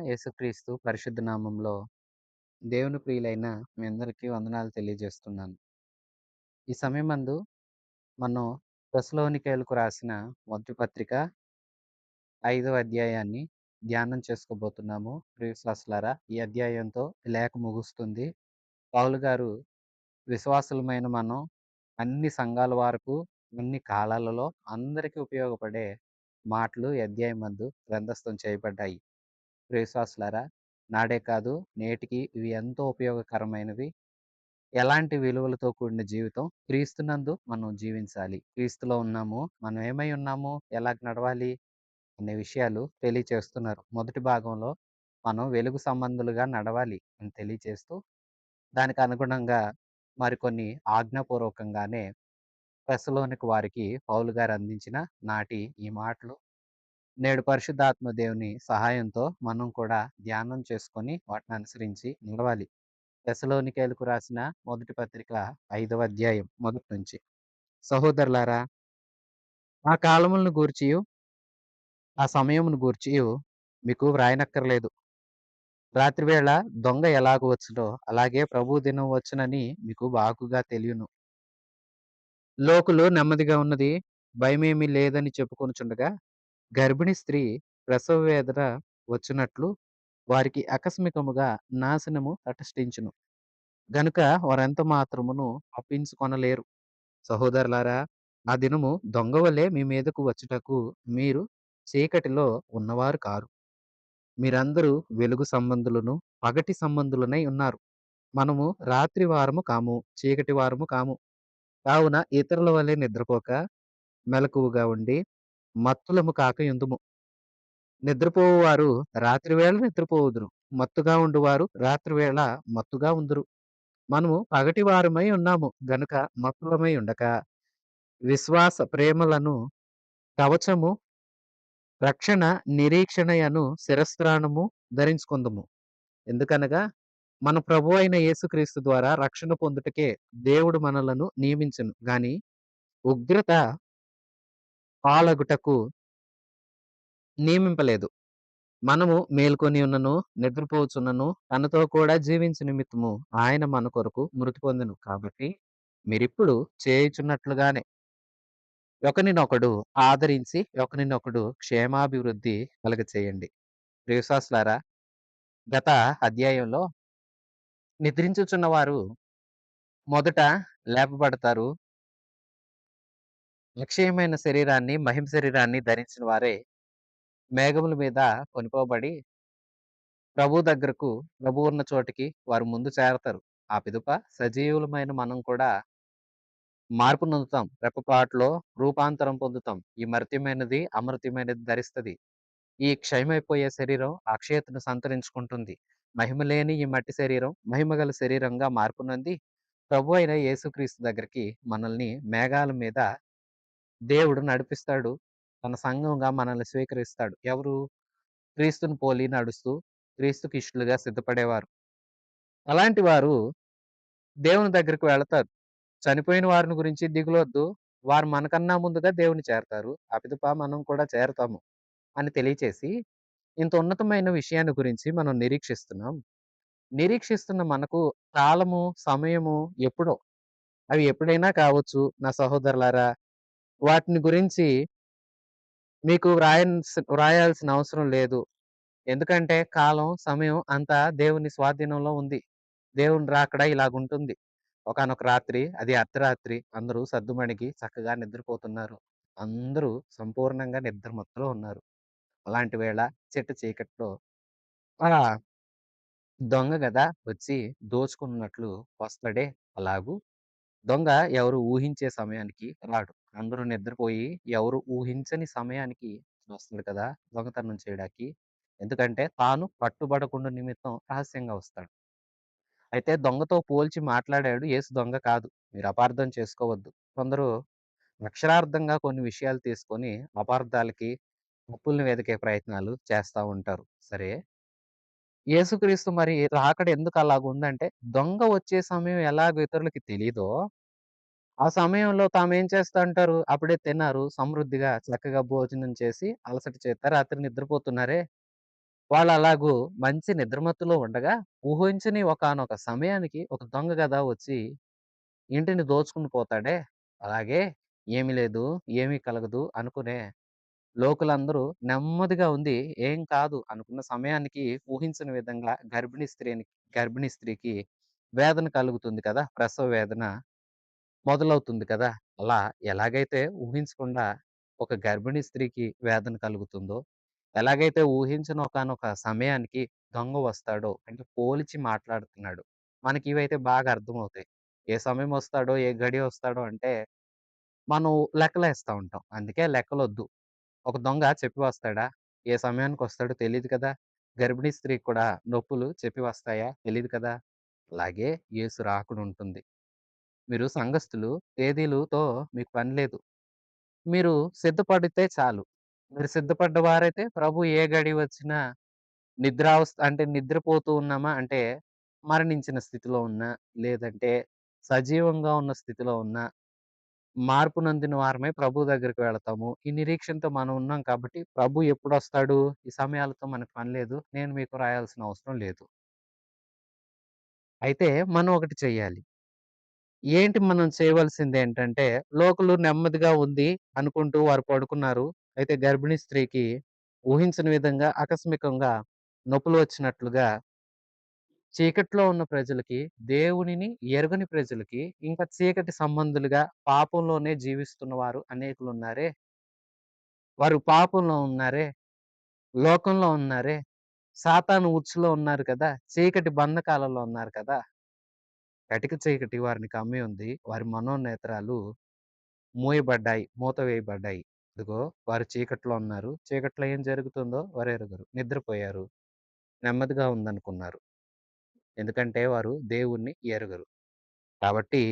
యేసుక్రీస్తు పరిశుద్ధ నామంలో దేవుని ప్రియులైన మీ అందరికీ వందనాలు తెలియజేస్తున్నాను. ఈ సమయమందు మనం తెస్సలోనికీయులకు రాసిన మొదటి పత్రిక 5వ అధ్యాయాన్ని ధ్యానం చేసుకోబోతున్నాము. ప్రియ విశ్వాసులారా, ఈ అధ్యాయంతో ఈ లేఖ ముగుస్తుంది. పౌలు గారు విశ్వాసులమైన మనం అన్ని సంఘాల వరకు, అన్ని కాలాలలో అందరికీ ఉపయోగపడే మాటలు ఈ అధ్యాయమందు గ్రంథస్థం చేయబడ్డాయి. ప్రియ విశ్వాసులారా, నాడే కాదు నేటికి ఇవి ఎంతో ఉపయోగకరమైనవి. ఎలాంటి విలువలతో కూడిన జీవితం క్రీస్తునందు మనం జీవించాలి. క్రీస్తులో ఉన్నాము. మనం ఏమై ఉన్నాము? ఎలాగ నడవాలి? అనే విషయాలు తెలియచేస్తున్నారు. మొదటి భాగంలో మనం వెలుగు సంబంధులుగా నడవాలి అని తెలియచేస్తూ, దానికి అనుగుణంగా మరికొన్ని ఆజ్ఞాపూర్వకంగానే తెస్సలోనిక వారికి పౌలు గారు అందించిన నాటి ఈ మాటలు నేడు పరిశుద్ధాత్మ దేవుని సహాయంతో మనం కూడా ధ్యానం చేసుకొని వాటిని అనుసరించి నడవాలి. తెస్సలోనికీయులకు రాసిన మొదటి పత్రిక 5వ అధ్యాయం మొదటి నుంచి. సహోదరులారా, ఆ కాలములను గూర్చియు, ఆ సమయమును గూర్చియు మీకు వ్రాయనక్కర్లేదు. రాత్రివేళ దొంగ ఎలాగు వచ్చునో అలాగే ప్రభువు దినం వచ్చునని మీకు బాగుగా తెలియను. లోకులు నెమ్మదిగా ఉన్నది, భయమేమీ లేదని చెప్పుకొనుచుండగా, గర్భిణీ స్త్రీ ప్రసవ వేదన వచ్చినట్లు వారికి ఆకస్మికముగా నాశనము తటస్థించును. గనుక వారెంత మాత్రమును తప్పించుకొనలేరు. సహోదరులారా, ఆ దినము దొంగవలే మీ మీదకు వచ్చుటకు మీరు చీకటిలో ఉన్నవారు కారు. మీరందరూ వెలుగు సంబంధులను, పగటి సంబంధులనై ఉన్నారు. మనము రాత్రి వారము కాము, చీకటి వారము కాము. కావున ఇతరుల వలె నిద్రపోక, మెలకువగా ఉండి, మత్తులము కాక యుందుము. నిద్రపోవువారు రాత్రివేళ నిద్రపోవుదురు. మత్తుగా ఉండువారు రాత్రివేళ మత్తుగా ఉందురు. మనము పగటి వారమై ఉన్నాము గనుక మత్తులమై ఉండక, విశ్వాస ప్రేమలను కవచము, రక్షణ నిరీక్షణయను శిరస్త్రాణము ధరించుకొందుము. ఎందుకనగా మన ప్రభువు అయిన యేసుక్రీస్తు ద్వారా రక్షణ పొందుటకే దేవుడు మనలను నియమించెను గాని ఉగ్రత పాలగుటకు నియమింపలేదు. మనము మేల్కొని ఉన్నను, నిద్రపోవచ్చున్నను, తనతో కూడా జీవించు నిమిత్తము ఆయన మన కొరకు మృతి పొందెను. కాబట్టి మీరిప్పుడు చేయుచున్నట్లుగానే ఒకనినొకడు ఆదరించి, ఒకనినొకడు క్షేమాభివృద్ధి కలుగచేయండి. ప్రియ విశ్వాసులారా, గత అధ్యాయంలో నిద్రించుచున్న వారు మొదట లేపబడతారు. అక్షయమైన శరీరాన్ని, మహిమ శరీరాన్ని ధరించిన వారే మేఘముల మీద కొనిపోబడి ప్రభువు దగ్గరకు, ప్రభువు ఉన్న చోటికి వారు ముందు చేరతారు. ఆ పిదప సజీవులమైన మనం కూడా మార్పు నొందుతాం. రెప్పపాటులో రూపాంతరం పొందుతాం. ఈ మర్త్యమైనది, అమర్త్యమైనది ధరిస్తది. ఈ క్షయమైపోయే శరీరం అక్షయతను సంతరించుకుంటుంది. మహిమ లేని ఈ మట్టి శరీరం మహిమగల శరీరంగా మార్పు నొంది, ప్రభు అయిన యేసుక్రీస్తు దగ్గరికి మనల్ని మేఘాల మీద దేవుడు నడిపిస్తాడు. తన సంఘంగా మనల్ని స్వీకరిస్తాడు. ఎవరు? క్రీస్తుని పోలి నడుస్తూ, క్రీస్తుకి ఇష్టలుగా సిద్ధపడేవారు. అలాంటి వారు దేవుని దగ్గరికి వెళతారు. చనిపోయిన వారిని గురించి దిగులొద్దు. వారు మనకన్నా ముందుగా దేవుని చేరతారు. ఆ పిదప మనం కూడా చేరతాము అని తెలియచేసి, ఇంత ఉన్నతమైన విషయాన్ని గురించి మనం నిరీక్షిస్తున్నాం. నిరీక్షిస్తున్న మనకు కాలము, సమయము ఎప్పుడో, అవి ఎప్పుడైనా కావచ్చు నా సహోదరులారా. వాటిని గురించి మీకు వ్రాయాల్సిన అవసరం లేదు. ఎందుకంటే కాలం, సమయం అంతా దేవుని స్వాధీనంలో ఉంది. దేవుని రాకడ ఇలాగుంటుంది. ఒకానొక రాత్రి, అది అర్ధరాత్రి, అందరూ సద్దుమణిగి చక్కగా నిద్రపోతున్నారు. అందరూ సంపూర్ణంగా నిద్రమత్తులో ఉన్నారు. అలాంటి వేళ చిట్ట చీకట్లో ఆ దొంగ గదా వచ్చి దోచుకున్నట్లు వస్తాడే, అలాగూ దొంగ ఎవరు ఊహించే సమయానికి రాడు. అందరూ నిద్రపోయి ఎవరు ఊహించని సమయానికి వస్తాడు కదా దొంగతనం చేయడానికి. ఎందుకంటే తాను పట్టుబడకుండా నిమిత్తం రహస్యంగా వస్తాడు. అయితే దొంగతో పోల్చి మాట్లాడాడు. యేసు దొంగ కాదు. మీరు అపార్థం చేసుకోవద్దు. కొందరు అక్షరార్థంగా కొన్ని విషయాలు తీసుకొని అపార్థాలకి, తప్పుల్ని వెతికే ప్రయత్నాలు చేస్తా ఉంటారు. సరే, యేసుక్రీస్తు మరి రాకడ ఎందుకు అలాగుందంటే, దొంగ వచ్చే సమయం ఎలాగో ఇతరులకి తెలీదో, ఆ సమయంలో తామేం చేస్తా అంటారు, అప్పుడే తిన్నారు, సమృద్ధిగా చక్కగా భోజనం చేసి, అలసట చేత రాత్రి నిద్రపోతున్నారే, వాళ్ళలాగూ మంచి నిద్రమత్తులో ఉండగా, ఊహించని ఒకానొక సమయానికి ఒక దొంగ గదా వచ్చి ఇంటిని దోచుకొని పోతాడే, అలాగే ఏమి లేదు, ఏమీ కలగదు అనుకునే లోకులందరూ నెమ్మదిగా ఉంది, ఏం కాదు అనుకున్న సమయానికి ఊహించని విధంగా గర్భిణీ స్త్రీకి వేదన కలుగుతుంది కదా! ప్రసవ వేదన మొదలవుతుంది కదా! అలా ఎలాగైతే ఊహించకుండా ఒక గర్భిణీ స్త్రీకి వేదన కలుగుతుందో, ఎలాగైతే ఊహించని ఒకానొక సమయానికి దొంగ వస్తాడో, అంటే పోల్చి మాట్లాడుతున్నాడు. మనకివైతే బాగా అర్థమవుతాయి. ఏ సమయం వస్తాడో, ఏ గడియ వస్తాడో అంటే మనం లెక్కలేస్తా ఉంటాం. అందుకే లెక్కలొద్దు. ఒక దొంగ చెప్పి వస్తాడా? ఏ సమయానికొస్తాడో తెలీదు కదా! గర్భిణీ స్త్రీకి కూడా నొప్పులు చెప్పి వస్తాయా? తెలీదు కదా! అలాగే యేసు రాకడుంటుంది. మీరు సంఘస్థులు తేదీలుతో మీకు పని లేదు. మీరు సిద్ధపడితే చాలు. మీరు సిద్ధపడ్డవారైతే ప్రభు ఏ గడియ వచ్చినా అంటే నిద్రపోతూ ఉన్నామా అంటే మరణించిన స్థితిలో ఉన్నా, లేదంటే సజీవంగా ఉన్న స్థితిలో ఉన్నా, మార్పు నొందిన వారమై ప్రభు దగ్గరికి వెళతాము. ఈ నిరీక్షణతో మనం ఉన్నాం కాబట్టి ప్రభు ఎప్పుడొస్తాడు? ఈ సమయాలతో మనకు పని లేదు. నేను మీకు రాయాల్సిన అవసరం లేదు. అయితే మనం ఒకటి చెయ్యాలి. ఏంటి మనం చేయవలసిందేంటంటే, లోకులు నెమ్మదిగా ఉంది అనుకుంటూ వారు పడుకున్నారు. అయితే గర్భిణీ స్త్రీకి ఊహించని విధంగా ఆకస్మికంగా నొప్పులు వచ్చినట్లుగా చీకట్లో ఉన్న ప్రజలకి, దేవునిని ఎరుగని ప్రజలకి, ఇంకా చీకటి సంబంధులుగా పాపంలోనే జీవిస్తున్న వారు అనేకులున్నారే. వారు పాపంలో ఉన్నారే, లోకంలో ఉన్నారే, సాతాను ఉచ్చులో ఉన్నారు కదా! చీకటి బంధకాలలో ఉన్నారు కదా! కటిక చీకటి వారిని కమ్మి ఉంది. వారి మనోనేత్రాలు మూత వేయబడ్డాయి. ఇదిగో వారు చీకట్లో ఉన్నారు. చీకట్లో ఏం జరుగుతుందో వారెరుగరు. నిద్రపోయారు. నెమ్మదిగా ఉందనుకున్నారు. ఎందుకంటే వారు దేవుణ్ణి ఎరుగరు. కాబట్టి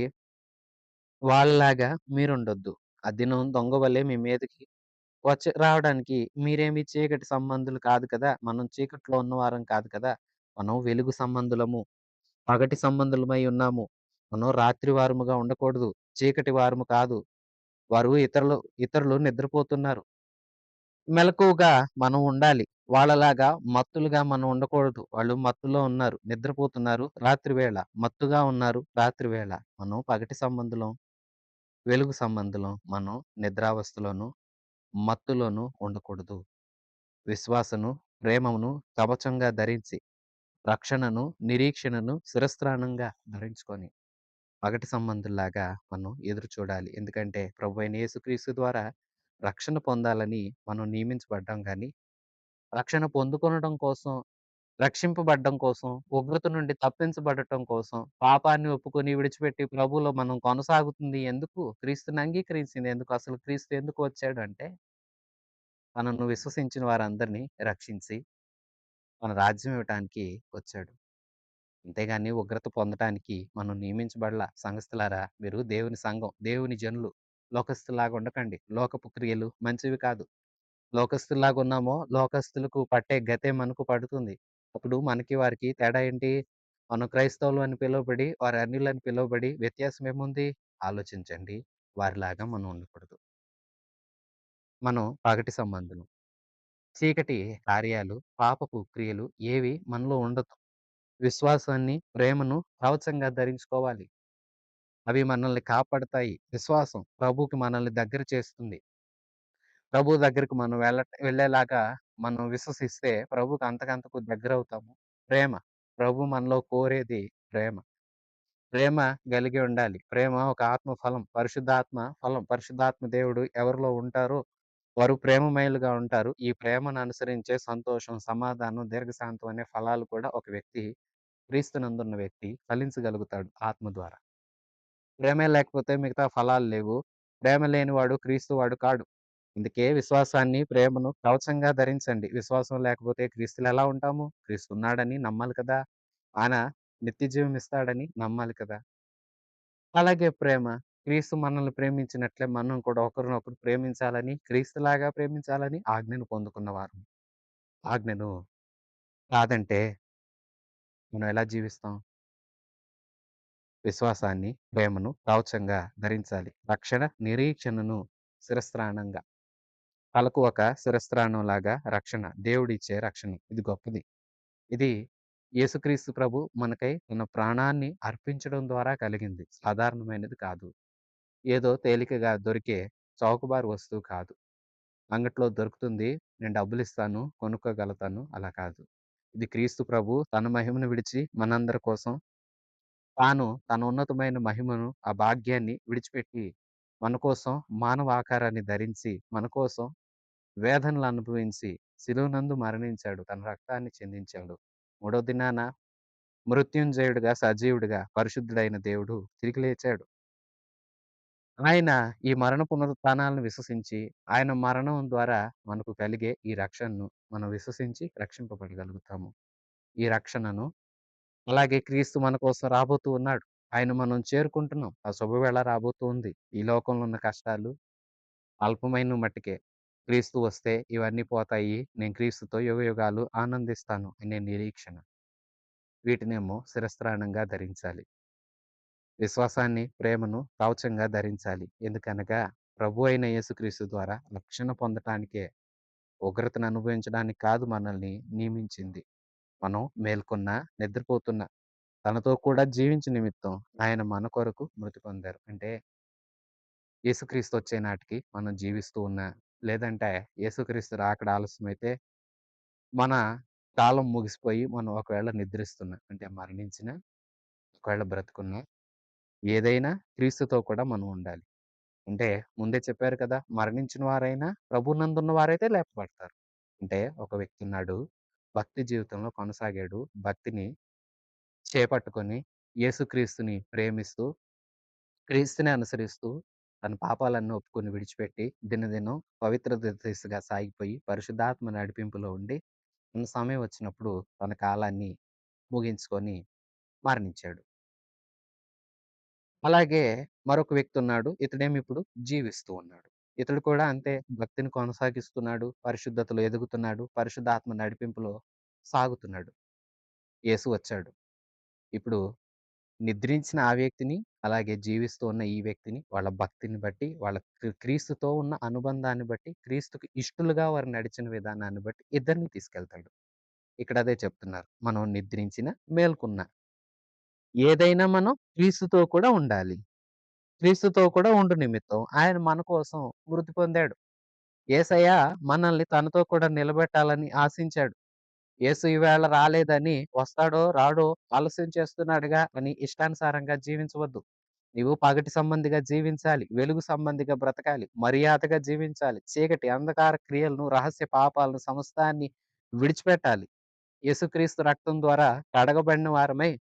వాళ్ళలాగా మీరుండొద్దు. ఆ దినం దొంగ వలె మీ మీదకి రావడానికి మీరేమి చీకటి సంబంధులు కాదు కదా! మనం చీకట్లో ఉన్నవారం కాదు కదా! మనం వెలుగు సంబంధులము. పగటి సంబంధులమై ఉన్నాము. మనం రాత్రి వారముగా ఉండకూడదు. చీకటి వారము కాదు. వారు ఇతరులు నిద్రపోతున్నారు. మెలకువగా మనం ఉండాలి. వాళ్ళలాగా మత్తులుగా మనం ఉండకూడదు. వాళ్ళు మత్తులో ఉన్నారు. నిద్రపోతున్నారు రాత్రి వేళ. మత్తుగా ఉన్నారు రాత్రి వేళ. మనం పగటి సంబంధులం, వెలుగు సంబంధులం. మనం నిద్రావస్థలోను, మత్తులోను ఉండకూడదు. విశ్వాసను, ప్రేమను కవచంగా ధరించి, రక్షణను, నిరీక్షణను శిరస్త్రాణంగా ధరించుకొని పగటి సంబంధుల్లాగా మనం ఎదురు చూడాలి. ఎందుకంటే ప్రభువైన యేసుక్రీస్తు ద్వారా రక్షణ పొందాలని మనం నియమించబడ్డాం గానీ, రక్షణ పొందుకొనడం కోసం, రక్షింపబడ్డం కోసం, ఉగ్రత నుండి తప్పించబడటం కోసం, పాపాన్ని ఒప్పుకొని విడిచిపెట్టి ప్రభువులో మనం కొనసాగుతుంది ఎందుకు? క్రీస్తుని అంగీకరించింది ఎందుకు? అసలు క్రీస్తు ఎందుకు వచ్చాడు అంటే, తనను విశ్వసించిన వారందరినీ రక్షించి, మన రాజ్యం ఇవ్వటానికి వచ్చాడు. అంతేగాని ఉగ్రత పొందటానికి మనం నియమించబడలా. సంఘస్థులారా మీరు దేవుని సంఘం, దేవుని జనులు. లోకస్తుల్లాగా ఉండకండి. లోకపు క్రియలు మంచివి కాదు. లోకస్తుల్లాగా ఉన్నామో, లోకస్తులకు పట్టే గతే మనకు పడుతుంది. అప్పుడు మనకి వారికి తేడా ఏంటి? మనం క్రైస్తవులు అని పిలువబడి, వారు అన్యులని పిలువబడి వ్యత్యాసం ఏముంది? ఆలోచించండి. వారిలాగా మనం ఉండకూడదు. మనం పగటి సంబంధులం. చీకటి కార్యాలు, పాపపు క్రియలు ఏవి మనలో ఉండదు. విశ్వాసాన్ని, ప్రేమను కవచంగా ధరించుకోవాలి. అవి మనల్ని కాపాడతాయి. విశ్వాసం ప్రభువుకి మనల్ని దగ్గర చేస్తుంది. ప్రభువు దగ్గరికి మనం వెళ్ళేలాగా మనం విశ్వసిస్తే ప్రభువుకి అంతకంతకు దగ్గరవుతాము. ప్రేమ. ప్రభు మనలో కోరేది ప్రేమ. ప్రేమ కలిగి ఉండాలి. ప్రేమ ఒక ఆత్మ ఫలం. పరిశుద్ధాత్మ ఫలం. పరిశుద్ధాత్మ దేవుడు ఎవరిలో ఉంటారో వారు ప్రేమమయులుగా ఉంటారు. ఈ ప్రేమను అనుసరించే సంతోషం, సమాధానం, దీర్ఘశాంతం అనే ఫలాలు కూడా ఒక వ్యక్తి క్రీస్తునందున్న వ్యక్తి ఫలించగలుగుతాడు ఆత్మ ద్వారా. ప్రేమే లేకపోతే మిగతా ఫలాలు లేవు. ప్రేమ లేనివాడు క్రీస్తువాడు కాడు. అందుకే విశ్వాసాన్ని, ప్రేమను కవచంగా ధరించండి. విశ్వాసం లేకపోతే క్రీస్తులో ఎలా ఉంటాము? క్రీస్తు ఉన్నాడని నమ్మాలి కదా! ఆయన నిత్య జీవం ఇస్తాడని నమ్మాలి కదా! అలాగే ప్రేమ. క్రీస్తు మనల్ని ప్రేమించినట్లే మనం కూడా ఒకరినొకరు ప్రేమించాలని, క్రీస్తులాగా ప్రేమించాలని ఆజ్ఞను పొందుకున్నవారు. ఆజ్ఞను కాదంటే మనం ఎలా జీవిస్తాం? విశ్వాసాన్ని, ప్రేమను కవచంగా ధరించాలి. రక్షణ, నిరీక్షణను శిరస్త్రాణంగా. తలకు ఒక శిరస్త్రాణంలాగా రక్షణ. దేవుడిచ్చే రక్షణ. ఇది గొప్పది. ఇది యేసుక్రీస్తు ప్రభు మనకై తన ప్రాణాన్ని అర్పించడం ద్వారా కలిగింది. సాధారణమైనది కాదు. ఏదో తేలికగా దొరికే చౌకబారు వస్తువు కాదు. అంగట్లో దొరుకుతుంది. నేను డబ్బులిస్తాను, కొనుక్కోగలుగుతాను అలా కాదు. ఇది క్రీస్తు ప్రభు తన మహిమను విడిచి మనందరి కోసం తాను తన ఉన్నతమైన మహిమను, ఆ భాగ్యాన్ని విడిచిపెట్టి మన కోసం మానవ ఆకారాన్ని ధరించి, మన కోసం వేదనలు అనుభవించి, శిలువనందు మరణించాడు. తన రక్తాన్ని చిందించాడు. మూడో దినాన మృత్యుంజయుడుగా, సజీవుడిగా, పరిశుద్ధుడైన దేవుడు తిరిగి లేచాడు. ఆయన ఈ మరణ పునరుత్థానాలను విశ్వసించి, ఆయన మరణం ద్వారా మనకు కలిగే ఈ రక్షణను మనం విశ్వసించి రక్షింపబడగలుగుతాము. ఈ రక్షణను అలాగే క్రీస్తు మన కోసం రాబోతూ ఉన్నాడు. ఆయన మనం చేరుకుంటున్నాం. ఆ శుభవేళ రాబోతూ ఉంది. ఈ లోకంలో ఉన్న కష్టాలు అల్పమైన మట్టుకే. క్రీస్తు వస్తే ఇవన్నీ పోతాయి. నేను క్రీస్తుతో యుగయుగాలు ఆనందిస్తాను అనే నిరీక్షణ. వీటినేమో శిరస్త్రాణంగా ధరించాలి. విశ్వాసాన్ని, ప్రేమను కవచంగా ధరించాలి. ఎందుకనగా ప్రభు అయిన యేసుక్రీస్తు ద్వారా రక్షణ పొందటానికే, ఉగ్రతను అనుభవించడానికి కాదు మనల్ని నియమించింది. మనం మేల్కొన్నా, నిద్రపోతున్నా తనతో కూడా జీవించు నిమిత్తం ఆయన మన కొరకు మృతి పొందారు. అంటే యేసుక్రీస్తు వచ్చే నాటికి మనం జీవిస్తూ ఉన్నా, లేదంటే యేసుక్రీస్తు రాకడ ఆలస్యమైతే మన కాలం ముగిసిపోయి మనం ఒకవేళ నిద్రిస్తున్నా, అంటే మరణించినా, ఒకవేళ బ్రతికున్నా, ఏదైనా క్రీస్తుతో కూడా మనం ఉండాలి. అంటే ముందే చెప్పారు కదా! మరణించిన వారైనా ప్రభువునందున్న వారైతే లేపబడతారు. అంటే ఒక వ్యక్తి ఉన్నాడు. భక్తి జీవితంలో కొనసాగాడు. భక్తిని చేపట్టుకొని యేసుక్రీస్తుని ప్రేమిస్తూ, క్రీస్తుని అనుసరిస్తూ, తన పాపాలన్నీ ఒప్పుకొని విడిచిపెట్టి దినదినం పవిత్రత దిశగా సాగిపోయి పరిశుద్ధాత్మ నడిపింపులో ఉండి తన సమయం వచ్చినప్పుడు తన కాలాన్ని ముగించుకొని మరణించాడు. అలాగే మరొక వ్యక్తి ఉన్నాడు. ఇతడేమో ఇప్పుడు జీవిస్తూ ఉన్నాడు. ఇతడు కూడా అంతే భక్తిని కొనసాగిస్తున్నాడు. పరిశుద్ధతలో ఎదుగుతున్నాడు. పరిశుద్ధాత్మ నడిపింపులో సాగుతున్నాడు. యేసు వచ్చాడు. ఇప్పుడు నిద్రించిన ఆ వ్యక్తిని, అలాగే జీవిస్తూ ఉన్న ఈ వ్యక్తిని, వాళ్ళ భక్తిని బట్టి, వాళ్ళ క్రీస్తుతో ఉన్న అనుబంధాన్ని బట్టి, క్రీస్తుకి ఇష్టలుగా వారు నడిచిన విధానాన్ని బట్టి ఇద్దరిని తీసుకెళ్తాడు. ఇక్కడ అదే చెప్తున్నారు. మనం నిద్రించిన, మేల్కొన్న ఏదైనా మనం క్రీస్తుతో కూడా ఉండాలి. క్రీస్తుతో కూడా ఉండు నిమిత్తం ఆయన మన కోసం మృతి పొందాడు. యేసయ్య మనల్ని తనతో కూడా నిలబెట్టాలని ఆశించాడు. యేసు ఈవేళ రాలేదని వస్తాడో రాడో ఆలస్యం చేస్తున్నాడుగా అని ఇష్టానుసారంగా జీవించవద్దు. నీవు పగటి సంబంధిగా జీవించాలి. వెలుగు సంబంధిగా బ్రతకాలి. మర్యాదగా జీవించాలి. చీకటి, అంధకార క్రియలను, రహస్య పాపాలను సమస్తాన్ని విడిచిపెట్టాలి. యేసుక్రీస్తు రక్తం ద్వారా కడగబడిన వారమై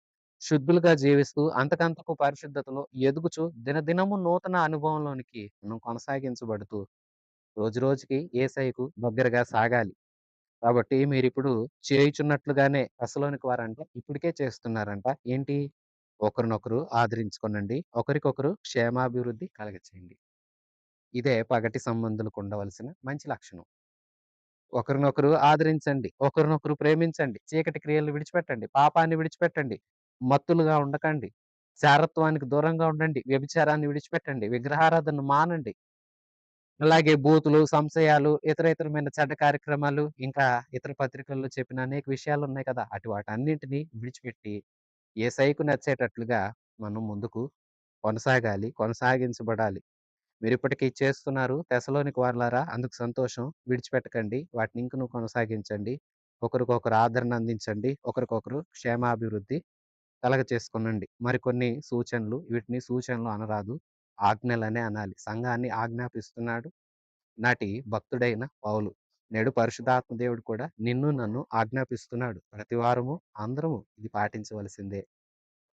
శుద్ధులుగా జీవిస్తూ అంతకంతకు పరిశుద్ధతలో ఎదుగుచు దినదినము నూతన అనుభవంలోనికి మనం కొనసాగించబడుతూ రోజురోజుకి యేసయ్యకు దగ్గరగా సాగాలి. కాబట్టి మీరిప్పుడు చేయుచున్నట్లుగానే తెస్సలోనిక వారంట ఇప్పటికే చేస్తున్నారంట. ఏంటి? ఒకరినొకరు ఆదరించుకొనండి. ఒకరికొకరు క్షేమాభివృద్ధి కలగచేయండి. ఇదే పగటి సంబంధులకు ఉండవలసిన మంచి లక్షణం. ఒకరినొకరు ఆదరించండి. ఒకరినొకరు ప్రేమించండి. చీకటి క్రియలను విడిచిపెట్టండి. పాపాన్ని విడిచిపెట్టండి. మత్తులుగా ఉండకండి. జారత్వానికి దూరంగా ఉండండి. వ్యభిచారాన్ని విడిచిపెట్టండి. విగ్రహారాధనను మానండి. అలాగే బూతులు, సంశయాలు, ఇతరమైన చెడ్డ కార్యక్రమాలు, ఇంకా ఇతర పత్రికల్లో చెప్పిన అనేక విషయాలున్నాయి కదా! వాటన్నింటిని విడిచిపెట్టి, యేసయ్యకు నచ్చేటట్లుగా మనం ముందుకు కొనసాగాలి. కొనసాగించబడాలి. మీరిప్పటికి చేస్తున్నారు. తెస్సలోనిక వారలారా అందుకు సంతోషం. విడిచిపెట్టకండి. వాటిని ఇంకనూ కొనసాగించండి. ఒకరికొకరు ఆదరణ అందించండి. ఒకరికొకరు క్షేమాభివృద్ధి కలగచేసుకొనండి. మరికొన్ని సూచనలు, వీటిని సూచనలు అనరాదు. ఆజ్ఞలనే అనాలి. సంఘాన్ని ఆజ్ఞాపిస్తున్నాడు నాటి భక్తుడైన పౌలు. నేడు పరిశుద్ధాత్మ దేవుడు కూడా నిన్ను, నన్ను ఆజ్ఞాపిస్తున్నాడు. ప్రతి వారము అందరము ఇది పాటించవలసిందే.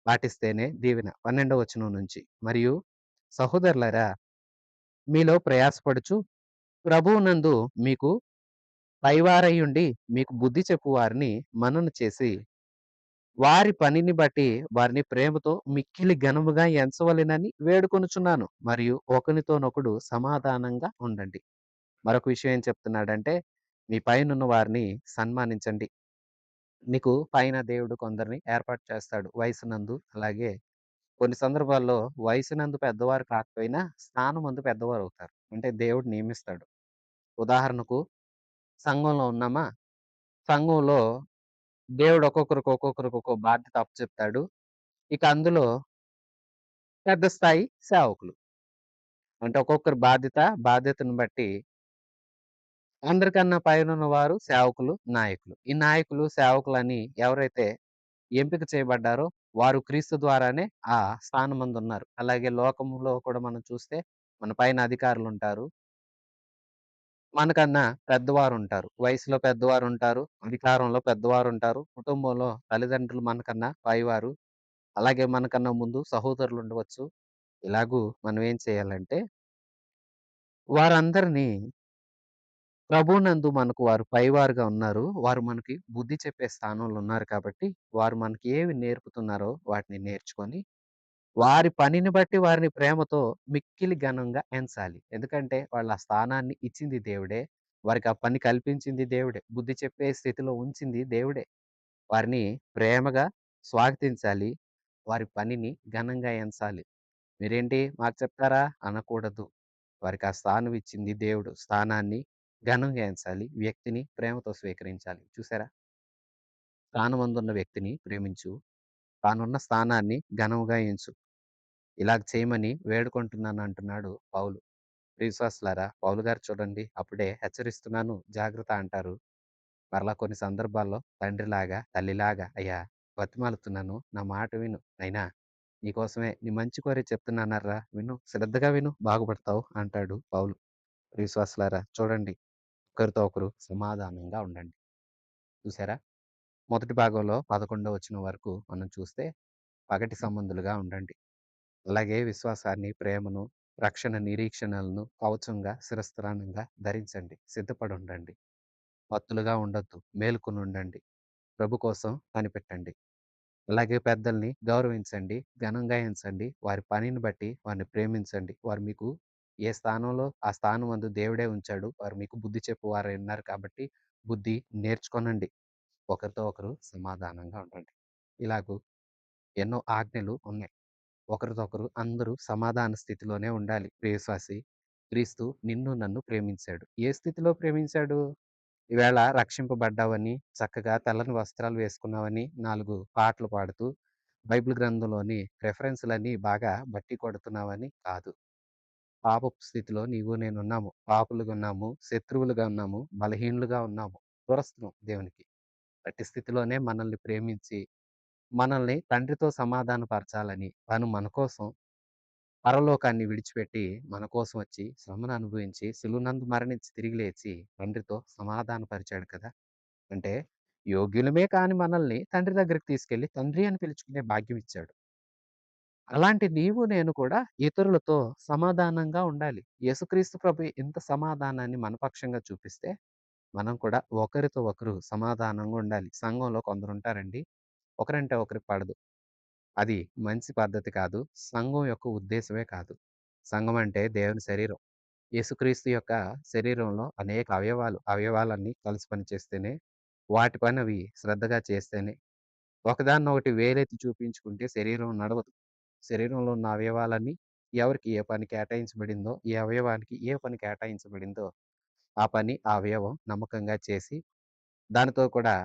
పాటిస్తేనే దీవెన. 12వ వచనం నుంచి. మరియు సహోదరులారా మీలో ప్రయాసపడుచు ప్రభువునందు మీకు పైవారయుండి మీకు బుద్ధి చెప్పువారిని మనన చేసి వారి పనిని బట్టి వారిని ప్రేమతో మిక్కిలి ఘనముగా ఎంచవలెనని వేడుకొనుచున్నాను. మరియు ఒకనితోనొకడు సమాధానంగా ఉండండి. మరొక విషయం ఏం చెప్తున్నాడంటే, మీ పైనున్న వారిని సన్మానించండి. నీకు పైన దేవుడు కొందరిని ఏర్పాటు చేస్తాడు. వయసునందు అలాగే కొన్ని సందర్భాల్లో వయసునందు పెద్దవారు కాకపోయినా స్థానమందు పెద్దవారవుతారు. అంటే దేవుడు నియమిస్తాడు. ఉదాహరణకు సంఘంలో ఉన్నామా? సంఘంలో దేవుడు ఒక్కొక్కరికి ఒక్కో బాధ్యత అప్పచెప్తాడు. ఇక అందులో పెద్ద స్థాయి సేవకులు. అంటే ఒక్కొక్కరి బాధ్యతను బట్టి అందరికన్నా పైనున్న వారు సేవకులు, నాయకులు. ఈ నాయకులు, సేవకులని ఎవరైతే ఎంపిక చేయబడ్డారో వారు క్రీస్తు ద్వారానే ఆ స్థానమందున్నారు. అలాగే లోకంలో కూడా మనం చూస్తే మన పైన అధికారులుంటారు. మనకన్నా పెద్దవారుంటారు. వయసులో పెద్దవారుంటారు. అధికారంలో పెద్దవారుంటారు. కుటుంబంలో తల్లిదండ్రులు మనకన్నా పైవారు. అలాగే మనకన్నా ముందు సహోదరులుండవచ్చు. ఇలాగూ మనం ఏం చేయాలంటే వారందరినీ ప్రభువునందు మనకు వారు పైవారుగా ఉన్నారు. వారు మనకి బుద్ధి చెప్పే స్థానంలో ఉన్నారు కాబట్టి, వారు మనకి ఏవి నేర్పుతున్నారో వాటిని నేర్చుకొని, వారి పనిని బట్టి వారిని ప్రేమతో మిక్కిలి ఘనంగా ఎంచాలి. ఎందుకంటే వాళ్ళ ఆ స్థానాన్ని ఇచ్చింది దేవుడే. వారికి ఆ పని కల్పించింది దేవుడే. బుద్ధి చెప్పే స్థితిలో ఉంచింది దేవుడే. వారిని ప్రేమగా స్వాగతించాలి. వారి పనిని ఘనంగా ఎంచాలి. మీరేంటి మాకు చెప్తారా అనకూడదు. వారికి ఆ స్థానం ఇచ్చింది దేవుడు. స్థానాన్ని ఘనంగా ఎంచాలి. వ్యక్తిని ప్రేమతో స్వీకరించాలి. చూసారా? స్థానమందున్న వ్యక్తిని ప్రేమించు. తానున్న స్థానాన్ని ఘనముగా ఎంచు. ఇలాగ చేయమని వేడుకుంటున్నాను అంటున్నాడు పౌలు. ప్రియవిశ్వాసులారా, పౌలు గారు చూడండి అప్పుడే హెచ్చరిస్తున్నాను జాగ్రత్త అంటారు. మరలా కొన్ని సందర్భాల్లో తండ్రిలాగా, తల్లిలాగా అయ్యా బతిమాలుతున్నాను నా మాట విను. నైనా నీకోసమే నీ మంచి కోరే చెప్తున్నానర్రా విను. శ్రద్ధగా విను బాగుపడతావు అంటాడు పౌలు. ప్రియవిశ్వాసులారా చూడండి ఒకరితో ఒకరు సమాధానంగా ఉండండి. చూసారా? మొదటి భాగంలో 11వ వచనం వరకు మనం చూస్తే పగటి సంబంధులుగా ఉండండి. అలాగే విశ్వాసాన్ని, ప్రేమను, రక్షణ నిరీక్షణలను కవచంగా, శిరస్త్రాణంగా ధరించండి. సిద్ధపడుండండి. మత్తులుగా ఉండొద్దు. మేలుకొనుండండి. ప్రభు కోసం కనిపెట్టండి. అలాగే పెద్దల్ని గౌరవించండి. ఘనంగా ఎంచండి. వారి పనిని బట్టి వారిని ప్రేమించండి. వారు మీకు ఏ స్థానంలో ఆ స్థానమందు దేవుడే ఉంచాడు. వారు మీకు బుద్ధి చెప్పువారై ఉన్నారు కాబట్టి బుద్ధి నేర్చుకొనండి. ఒకరితో ఒకరు సమాధానంగా ఉండండి. ఇలాగూ ఎన్నో ఆజ్ఞలు ఉన్నాయి. ఒకరితో ఒకరు అందరూ సమాధాన స్థితిలోనే ఉండాలి. ప్రియవిశ్వాసి, క్రీస్తు నిన్ను నన్ను ప్రేమించాడు. ఏ స్థితిలో ప్రేమించాడు? ఈవేళ రక్షింపబడ్డావని, చక్కగా తెల్లని వస్త్రాలు వేసుకున్నావని, 4 పాటలు పాడుతూ బైబిల్ గ్రంథంలోని రెఫరెన్స్‌లన్నీ బాగా బట్టి కొడుతున్నావని కాదు. పాపపు స్థితిలో నీవు నేనున్నాము. పాపులుగా ఉన్నాము, శత్రువులుగా ఉన్నాము, బలహీనులుగా ఉన్నాము. దూరస్తులం దేవునికి. అట్టి స్థితిలోనే మనల్ని ప్రేమించి, మనల్ని తండ్రితో సమాధానపరచాలని తను మన కోసం పరలోకాన్ని విడిచిపెట్టి మన కోసం వచ్చి శ్రమను అనుభవించి శిలువనందు మరణించి తిరిగి లేచి తండ్రితో సమాధానపరిచాడు కదా! అంటే యోగ్యులమే కాని మనల్ని తండ్రి దగ్గరికి తీసుకెళ్ళి తండ్రి అని పిలుచుకునే భాగ్యం ఇచ్చాడు. అలాంటి నీవు నేను కూడా ఇతరులతో సమాధానంగా ఉండాలి. యేసుక్రీస్తు ప్రభు ఇంత సమాధానాన్ని మన పక్షంగా చూపిస్తే, మనం కూడా ఒకరితో ఒకరు సమాధానంగా ఉండాలి. సంఘంలో కొందరుంటారండి, ఒకరంటే ఒకరికి పడదు. అది మంచి పద్ధతి కాదు. సంఘం యొక్క ఉద్దేశమే కాదు. సంఘం అంటే దేవుని శరీరం. యేసుక్రీస్తు యొక్క శరీరంలో అనేక అవయవాలు. అవయవాలన్నీ కలిసి పనిచేస్తేనే, వాటి పని అవి శ్రద్ధగా చేస్తేనే, ఒకదాన్నొకటి వేలెత్తి చూపించుకుంటే శరీరం నడవదు. శరీరంలో ఉన్న అవయవాలన్నీ ఎవరికి ఏ పని కేటాయించబడిందో, ఏ అవయవానికి ఏ పని కేటాయించబడిందో, ఆ పని ఆ అవయవం నమ్మకంగా చేసి, దానితో కూడా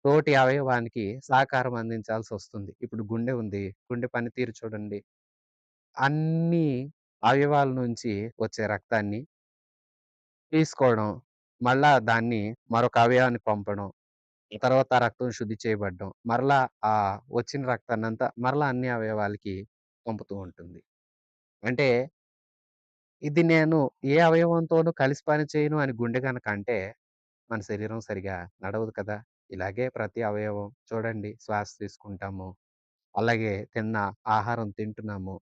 తోటి అవయవానికి సహకారం అందించాల్సొస్తుంది. ఇప్పుడు గుండె ఉంది. గుండె పనితీరు చూడండి. అన్ని అవయవాల నుంచి వచ్చే రక్తాన్ని తీసుకోవడం, మళ్ళా దాన్ని మరొక అవయవానికి పంపడం, తర్వాత ఆ రక్తం శుద్ధి చేయబడడం, మరలా వచ్చిన రక్తాన్నంతా మరలా అన్ని అవయవాలకి పంపుతూ ఉంటుంది. అంటే ఇది నేను ఏ అవయవంతోనూ కలిసి పని చేయను అని గుండె గనక అంటే, మన శరీరం సరిగా నడవదు కదా! ఇలాగే ప్రతి అవయవం చూడండి శ్వాస తీసుకుంటాము. అలాగే ఆహారం తింటున్నాము.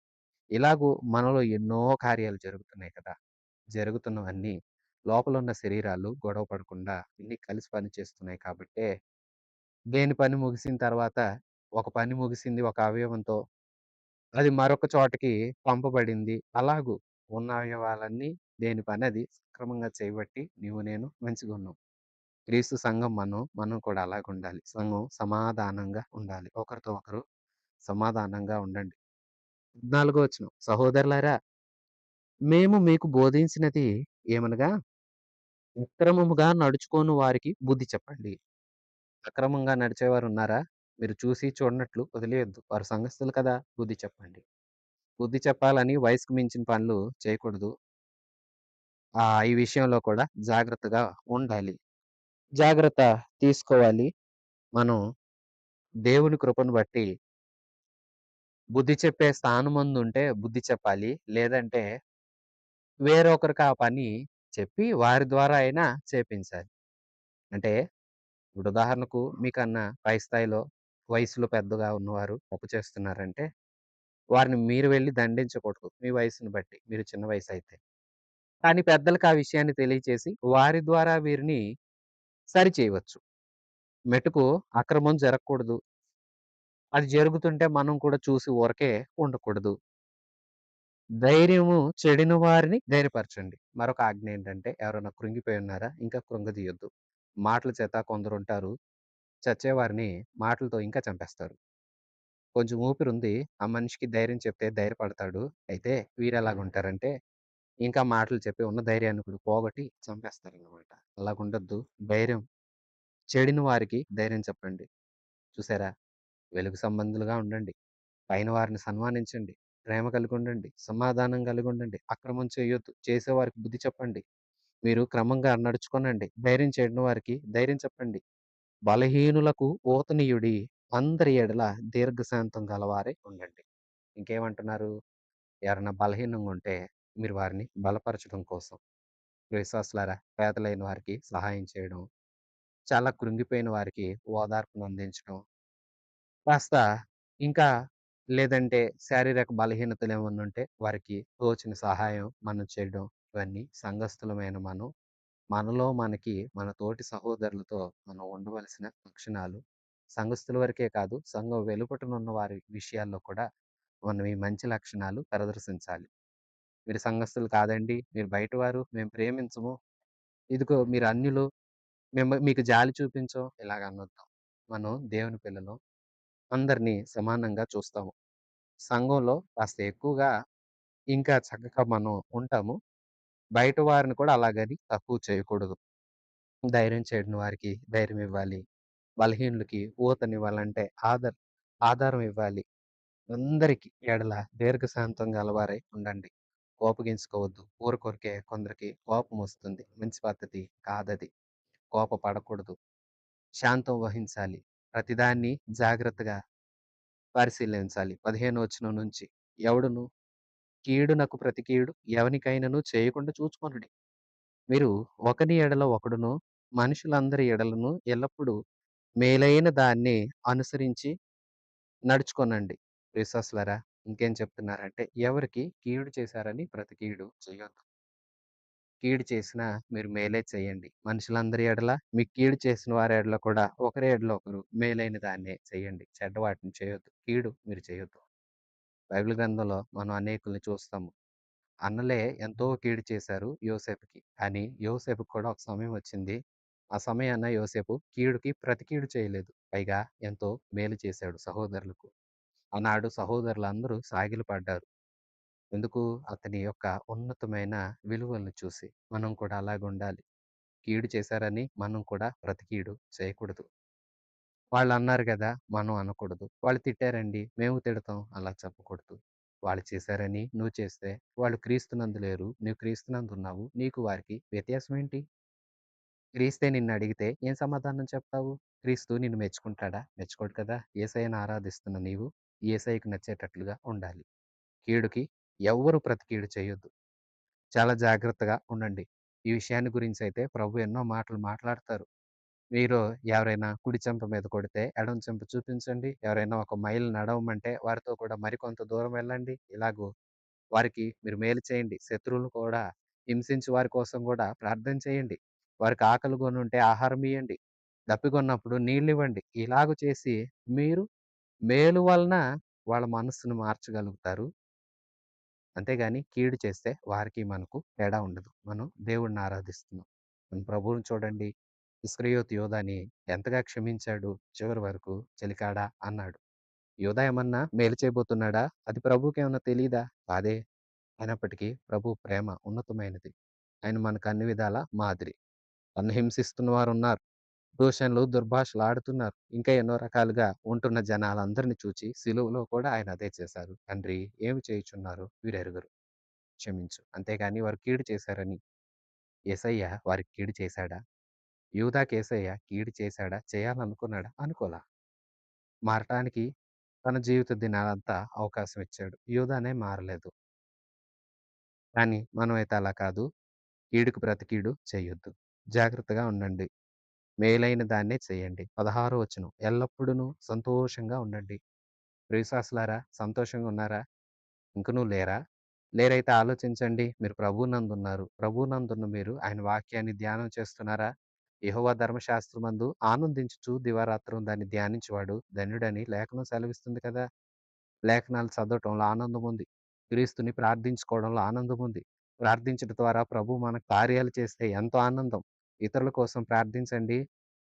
ఇలాగూ మనలో ఎన్నో కార్యాలు జరుగుతున్నాయి కదా! జరుగుతున్నవన్నీ లోపలున్న శరీరాలు గొడవ పడకుండా అన్నీ కలిసి పని చేస్తున్నాయి కాబట్టే, దేని పని ముగిసిన తర్వాత ఒక పని ముగిసింది ఒక అవయవంతో, అది మరొక చోటకి పంపబడింది. అలాగు ఉన్న అవయవాలన్నీ దేని పనది సక్రమంగా చేయబట్టి నీవు నేను మంచిగున్నాం. క్రీస్తు సంఘం మనం కూడా అలాగుండాలి. సంఘం సమాధానంగా ఉండాలి. ఒకరితో ఒకరు సమాధానంగా ఉండండి. 14 వచనం. సహోదరులారా మేము మీకు బోధించినది ఏమనగా అక్రమముగా నడుచుకోని వారికి బుద్ధి చెప్పండి. సక్రమంగా నడిచేవారున్నారా? మీరు చూసి చూడనట్లు వదిలేయొద్దు. వారు సంఘస్థులు కదా! బుద్ధి చెప్పండి. బుద్ధి చెప్పాలని వయసుకు మించిన పనులు చేయకూడదు. ఈ విషయంలో కూడా జాగ్రత్తగా ఉండాలి. జాగ్రత్త తీసుకోవాలి. మనం దేవుని కృపను బట్టి బుద్ధి చెప్పే స్థానమందుంటే బుద్ధి చెప్పాలి. లేదంటే వేరొకరికి ఆ పని చెప్పి వారి ద్వారా అయినా చేపించాలి. అంటే ఇప్పుడు ఉదాహరణకు మీకన్నా పై స్థాయిలో వయసులో పెద్దగా ఉన్నవారు తప్పు చేస్తున్నారంటే వారిని మీరు వెళ్లి దండించకూడదు. మీ వయస్సుని బట్టి. మీరు చిన్న వయసైతే. కానీ పెద్దలకి ఆ విషయాన్ని తెలియచేసి వారి ద్వారా వీరిని సరిచేయవచ్చు. మెటుకు అక్రమం జరగకూడదు. అది జరుగుతుంటే మనం కూడా చూసి ఊరకే ఉండకూడదు. ధైర్యము చెడిన వారిని ధైర్యపరచండి. మరొక ఆజ్ఞ ఏంటంటే ఎవరైనా కృంగిపోయి ఉన్నారా? ఇంకా కృంగదీయొద్దు. మాటల చేత కొందరుంటారు చచ్చేవారిని మాటలతో ఇంకా చంపేస్తారు. కొంచెం ఊపిరుంది. ఆ మనిషికి ధైర్యం చెప్తే ధైర్యపడతాడు. అయితే వీరెలాగుంటారంటే ఇంకా మాటలు చెప్పి ఉన్న ధైర్యాన్ని కూడా పోగొట్టి చంపేస్తారనమాట. అలాగుండొద్దు. ధైర్యం చెడిన వారికి ధైర్యం చెప్పండి. చూసారా? వెలుగు సంబంధులుగా ఉండండి. పైన వారిని సన్మానించండి. ప్రేమ కలిగుండండి. సమాధానం కలిగుండండి. అక్రమం చేయొద్దు. చేసేవారికి బుద్ధి చెప్పండి. మీరు క్రమంగా నడుచుకొనండి. ధైర్యం చెడిన వారికి ధైర్యం చెప్పండి. బలహీనులకు ఊతనీయుడి. అందరి ఎడల దీర్ఘశాంతం గలవారై ఉండండి. ఇంకేమంటున్నారు? ఎవరైనా బలహీనంగా ఉంటే మీరు వారిని బలపరచడం కోసం విశ్వాసులారా పేదలైన వారికి సహాయం చేయడం, చాలా కృంగిపోయిన వారికి ఓదార్పును అందించడం, కాస్త ఇంకా లేదంటే శారీరక బలహీనతలేమన్నా ఉంటే వారికి తోచిన సహాయం మనం చేయడం. ఇవన్నీ సంఘస్థులమైన మనం మనలో మనకి మన తోటి సహోదరులతో మనం ఉండవలసిన లక్షణాలు. సంఘస్థుల వరకే కాదు, సంఘం వెలుపటనున్న వారి విషయాల్లో కూడా మనం ఈ మంచి లక్షణాలు ప్రదర్శించాలి. మీరు సంఘస్థులు కాదండి, మీరు బయటవారు, మేము ప్రేమించము, ఇదిగో మీరు అన్యులు, మీకు జాలి చూపించం ఇలాగ అనొద్దు. మనం దేవుని పిల్లలం. అందరినీ సమానంగా చూస్తాము. సంఘంలో కాస్త ఎక్కువగా ఇంకా చక్కగా మనం ఉంటాము. బయట వారిని కూడా అలాగని తక్కువ చేయకూడదు. ధైర్యం చేయని వారికి ధైర్యం ఇవ్వాలి. బలహీనులకి ఊతనివ్వాలంటే ఆధారం ఇవ్వాలి. అందరికి ఎడల దీర్ఘశాంతం గలవారై ఉండండి. కోపగించుకోవద్దు. ఊరికొరికే కొందరికి కోపమొస్తుంది. మంచి పద్ధతి కాదది. కోపపడకూడదు. శాంతం వహించాలి. ప్రతిదాన్ని జాగ్రత్తగా పరిశీలించాలి. 15 వచనం నుంచి ఎవడును కీడునకు ప్రతి కీడు ఎవనికైనను చేయకుండా చూచుకొనుడి. మీరు ఒకని ఎడల ఒకడును మనుషులందరి ఎడలను ఎల్లప్పుడూ మేలైన దాన్ని అనుసరించి నడుచుకొనండి. విశ్వాసులారా ఇంకేం చెప్తున్నారంటే ఎవరికి కీడు చేశారని ప్రతి కీడు చేయొద్దు. కీడు చేసినా మీరు మేలే చేయండి. మనుషులందరి ఎడల మీకు కీడు చేసిన వారి ఎడల కూడా ఒకరి ఎడల ఒకరు మేలైన దాన్నే చేయండి. చెడ్డ వాటిని చేయొద్దు. కీడు మీరు చేయొద్దు. బైబిల్ గ్రంథంలో మనం అనేకుల్ని చూస్తాము. అన్నలే ఎంతో కీడు చేశారు యోసేపుకి. కానీ యోసేపుకి కూడా ఒక సమయం వచ్చింది. ఆ సమయాన యోసేపు కీడుకి ప్రతి కీడు చేయలేదు. పైగా ఎంతో మేలు చేశాడు సహోదరులకు. ఆనాడు సహోదరులందరూ సాగిలపడ్డారు. ఎందుకు? అతని యొక్క ఉన్నతమైన విలువలను చూసి. మనం కూడా అలాగుండాలి. కీడు చేశారని మనం కూడా ప్రతి కీడు చేయకూడదు. వాళ్ళన్నారు గదా! మనం అనకూడదు. వాళ్ళు తిట్టారండి, మేము తిడతాం అలా చెప్పకూడదు. వాళ్ళు చేశారని నువ్వు చేస్తే, వాళ్ళు క్రీస్తునందు లేరు. నువ్వు క్రీస్తునందున్నావు. నీకు వారికి వ్యత్యాసం ఏంటి? క్రీస్తే నిన్నడిగితే ఏం సమాధానం చెప్తావు? క్రీస్తు నిన్ను మెచ్చుకుంటాడా? మెచ్చుకోడు కదా! యేసయ్యను ఆరాధిస్తున్న నీవు యేసయ్యకి నచ్చేటట్లుగా ఉండాలి. కీడుకి ఎవ్వరు ప్రతి కీడు చేయొద్దు. చాలా జాగ్రత్తగా ఉండండి. ఈ విషయాన్ని గురించైతే ప్రభు ఎన్నో మాటలు మాట్లాడతారు. మీరు ఎవరైనా కుడి చెంప మీద కొడితే, ఎడమ చెంప చూపించండి. ఎవరైనా ఒక మైలు నడవమంటే, వారితో కూడా మరికొంత దూరం వెళ్ళండి. ఇలాగూ వారికి మీరు మేలు చేయండి. శత్రువులను కూడా హింసించి వారి కోసం గూడా ప్రార్థన చేయండి. వారికి ఆకలిగొనుంటే ఆహారం ఇయ్యండి. దప్పిగొన్నప్పుడు నీళ్ళివ్వండి. ఇలాగ చేసి మీరు మేలు వలన వాళ్ళ మనస్సును మార్చగలుగుతారు. అంతేగాని కీడు చేస్తే వారికి, మనకు తేడా ఉండదు. మనం దేవుడిని ఆరాధిస్తున్నాం. మన ప్రభువుని చూడండి. ఇస్కరియోతు యోధాని ఎంతగా క్షమించాడు. చివరి వరకు చెలికాడా అన్నాడు. యోధా ఏమన్నా మేలు చేయబోతున్నాడా? అది ప్రభువుకేమన్నా తెలీదా? కాదే. అయినప్పటికీ ప్రభు ప్రేమ ఉన్నతమైనది. ఆయన మనకు అన్ని విధాలా మాదిరి. తన్ను హింసిస్తున్న వారున్నారు. దూషణలు, దుర్భాషలాడుతున్నారు. ఇంకా ఎన్నో రకాలుగా ఉంటున్న జనాలందరిని చూచి సిలువలో కూడా ఆయన అదే చేశారు. తండ్రి ఏమి చేయుచున్నారో వీరెరుగరు. క్షమించు. అంతేగాని వారు కీడు చేశారని యేసయ్య వారికి కీడు చేశాడా? యూదాకు యేసయ్య కీడు చేశాడా? చేయాలనుకున్నాడా? అనుకోలా. మారటానికి తన జీవిత దినాలంతా అవకాశం ఇచ్చాడు. యూదానే మారలేదు. కానీ మనమైతే అలా కాదు. కీడుకు ప్రతి కీడు చేయొద్దు. జాగ్రత్తగా ఉండండి. మేలైన దాన్నే చేయండి. 16 వచనం. ఎల్లప్పుడూను సంతోషంగా ఉండండి. ప్రియవిశ్వాసులారా సంతోషంగా ఉన్నారా? ఇంకనూ లేరా? లేరైతే ఆలోచించండి. మీరు ప్రభువునందున్నారు. ప్రభువునందున్న మీరు ఆయన వాక్యాన్ని ధ్యానం చేస్తున్నారా? యెహోవా ధర్మశాస్త్రమందు ఆనందించుచు దివారాత్రం దాన్ని ధ్యానించువాడు ధన్యుడని లేఖనం సెలవిస్తుంది కదా! లేఖనాలు చదవటంలో ఆనందముంది. క్రీస్తుని ప్రార్థించుకోవడంలో ఆనందముంది. ప్రార్థించడం ద్వారా ప్రభువు మన కార్యాలు చేస్తే ఎంతో ఆనందం. ఇతరుల కోసం ప్రార్థించండి.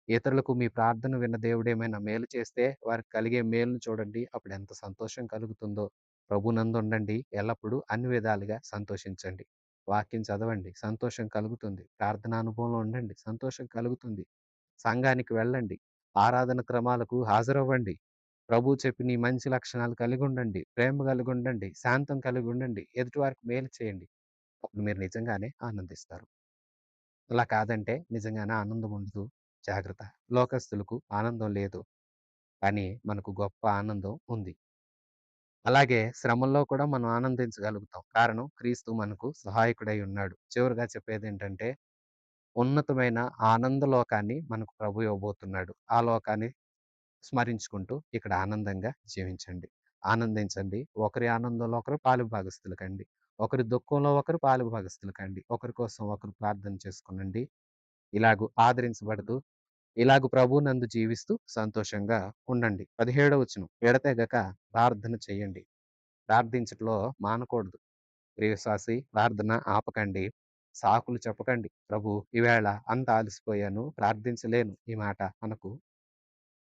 ఇతరులకు మీ ప్రార్థన విన్న దేవుడేమైనా మేలు చేస్తే వారికి కలిగే మేలును చూడండి. అప్పుడు ఎంత సంతోషం కలుగుతుందో. ప్రభునందుండండి. ఎల్లప్పుడూ అన్ని విధాలుగా సంతోషించండి. వాక్యం చదవండి. సంతోషం కలుగుతుంది. ప్రార్థనా అనుభవంలో ఉండండి. సంతోషం కలుగుతుంది. సంఘానికి వెళ్ళండి. ఆరాధన క్రమాలకు హాజరవ్వండి. ప్రభువు చెప్పిన ఈ మంచి లక్షణాలు కలిగుండండి. ప్రేమ కలిగుండండి. శాంతం కలిగుండండి. ఎదుటివారికి మేలు చేయండి. అప్పుడు మీరు నిజంగానే ఆనందిస్తారు. అలా కాదంటే నిజంగానే ఆనందం ఉండదు. జాగ్రత్త. లోకస్తులకు ఆనందం లేదు. కానీ మనకు గొప్ప ఆనందం ఉంది. అలాగే శ్రమల్లో కూడా మనం ఆనందించగలుగుతాం. కారణం క్రీస్తు మనకు సహాయకుడై ఉన్నాడు. చివరగా చెప్పేదేంటంటే ఉన్నతమైన ఆనంద లోకాన్ని మనకు ప్రభు ఇవ్వబోతున్నాడు. ఆ లోకాన్ని స్మరించుకుంటూ ఇక్కడ ఆనందంగా జీవించండి. ఆనందించండి. ఒకరి ఆనందంలో ఒకరు పాలుభాగస్తులు కండి. ఒకరి దుఃఖంలో ఒకరు పాలుభాగస్తులు కండి. ఒకరి కోసం ఒకరు ప్రార్థన చేసుకొనండి. ఇలాగు ఆదరించబడుతూ, ఇలాగు ప్రభువునందు జీవిస్తూ సంతోషంగా ఉండండి. 17 వచనం. ఎడతెగక ప్రార్థన చేయండి. ప్రార్థించటంలో మానకూడదు. ప్రియ విశ్వాసి ప్రార్థన ఆపకండి. సాకులు చెప్పకండి. ప్రభు ఈవేళ అంతా అలసిపోయాను. ప్రార్థించలేను. ఈ మాట అనకు.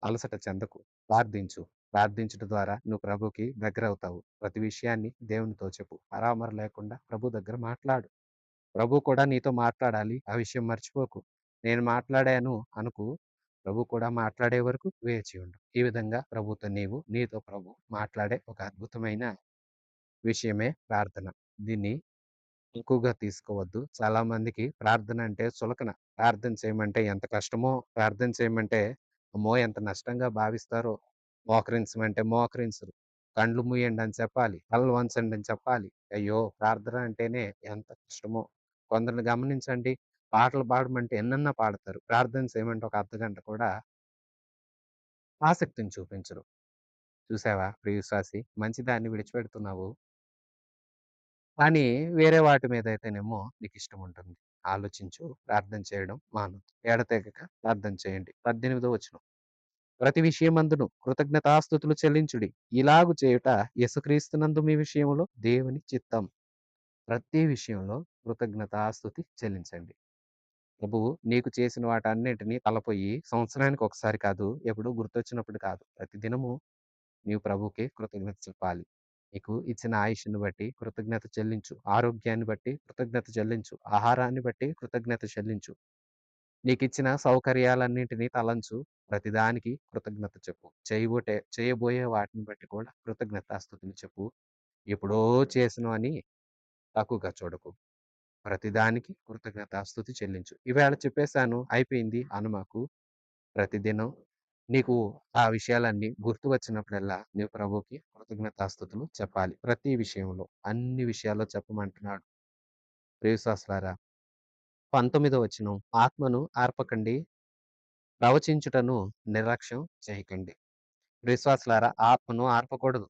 అలసట చెందకు. ప్రార్థించు. ప్రార్థించుట ద్వారా నువ్వు ప్రభుకి దగ్గరవుతావు. ప్రతి విషయాన్ని దేవునితో చెప్పు. పరామర లేకుండా ప్రభు దగ్గర మాట్లాడు. ప్రభు కూడా నీతో మాట్లాడాలి. ఆ విషయం మర్చిపోకు. నేను మాట్లాడాను అనుకు. ప్రభు కూడా మాట్లాడే వరకు వేచి ఉండు. ఈ విధంగా ప్రభుతో నీవు, నీతో ప్రభు మాట్లాడే ఒక అద్భుతమైన విషయమే ప్రార్థన. దీన్ని ఎక్కువగా తీసుకోవద్దు. చాలా మందికి ప్రార్థన అంటే చులకన. ప్రార్థన చేయమంటే ఎంత కష్టమో, ప్రార్థన చేయమంటే అమ్మో! ఎంత నష్టంగా భావిస్తారో. మోకరించమంటే మోకరించరు. కండ్లు మూయండి అని చెప్పాలి. తలలు వంచండి అని చెప్పాలి. అయ్యో! ప్రార్థన అంటేనే ఎంత కష్టమో. కొందరిని గమనించండి. పాటలు పాడమంటే ఎన్నన్నా పాడతారు. ప్రార్థన చేయమంటే ఒక అర్ధగంట కూడా ఆసక్తిని చూపించరు. చూసావా ప్రియ విశ్వాసి మంచిదాన్ని విడిచిపెడుతున్నావు. కానీ వేరే వాటి మీదయితేనేమో నీకిష్టముంటుంది. ఆలోచించు, ప్రార్థన చేయడం మానొద్దు. ఎడతెగక ప్రార్థన చేయండి. 18 వచనం. ప్రతి విషయమందును కృతజ్ఞతాస్తుతులు చెల్లించుడి. ఇలాగు చేయుట యేసుక్రీస్తునందు మీ విషయంలో దేవుని చిత్తం. ప్రతి విషయంలో కృతజ్ఞతాస్తుతి చెల్లించండి. ప్రభువు నీకు చేసిన వాటన్నిటిని తలపోయి సంవత్సరానికి ఒకసారి కాదు, ఎప్పుడూ గుర్తొచ్చినప్పుడు కాదు. ప్రతిదినము నీవు ప్రభువుకి కృతజ్ఞత చెప్పాలి. నీకు ఇచ్చిన ఆయుష్‌ని బట్టి కృతజ్ఞత చెల్లించు. ఆరోగ్యాన్ని బట్టి కృతజ్ఞత చెల్లించు. ఆహారాన్ని బట్టి కృతజ్ఞత చెల్లించు. నీకిచ్చిన సౌకర్యాలన్నిటిని తలంచు. ప్రతిదానికి కృతజ్ఞత చెప్పు. చేయబోయే వాటిని బట్టి కూడా కృతజ్ఞతాస్తుతులు చెప్పు. ఎప్పుడో చేసినవని తక్కువగా చూడకు. ప్రతిదానికి కృతజ్ఞతాస్తుతి చెల్లించు. ఈవేళ చెప్పేసాను అయిపోయింది అనమాకు. ప్రతిదినం నీకు ఆ విషయాలన్నీ గుర్తు వచ్చినప్పుడల్లా నీవు ప్రభువుకి కృతజ్ఞతాస్తుతులు చెప్పాలి. ప్రతి విషయంలో, అన్ని విషయాల్లో చెప్పమంటున్నాడు. ప్రియ విశ్వాసులారా 19 వచనం. ఆత్మను ఆర్పకండి, ప్రవచించుటను నిర్లక్ష్యం చేయకండి. విశ్వాసులారా ఆత్మను ఆర్పకూడదు.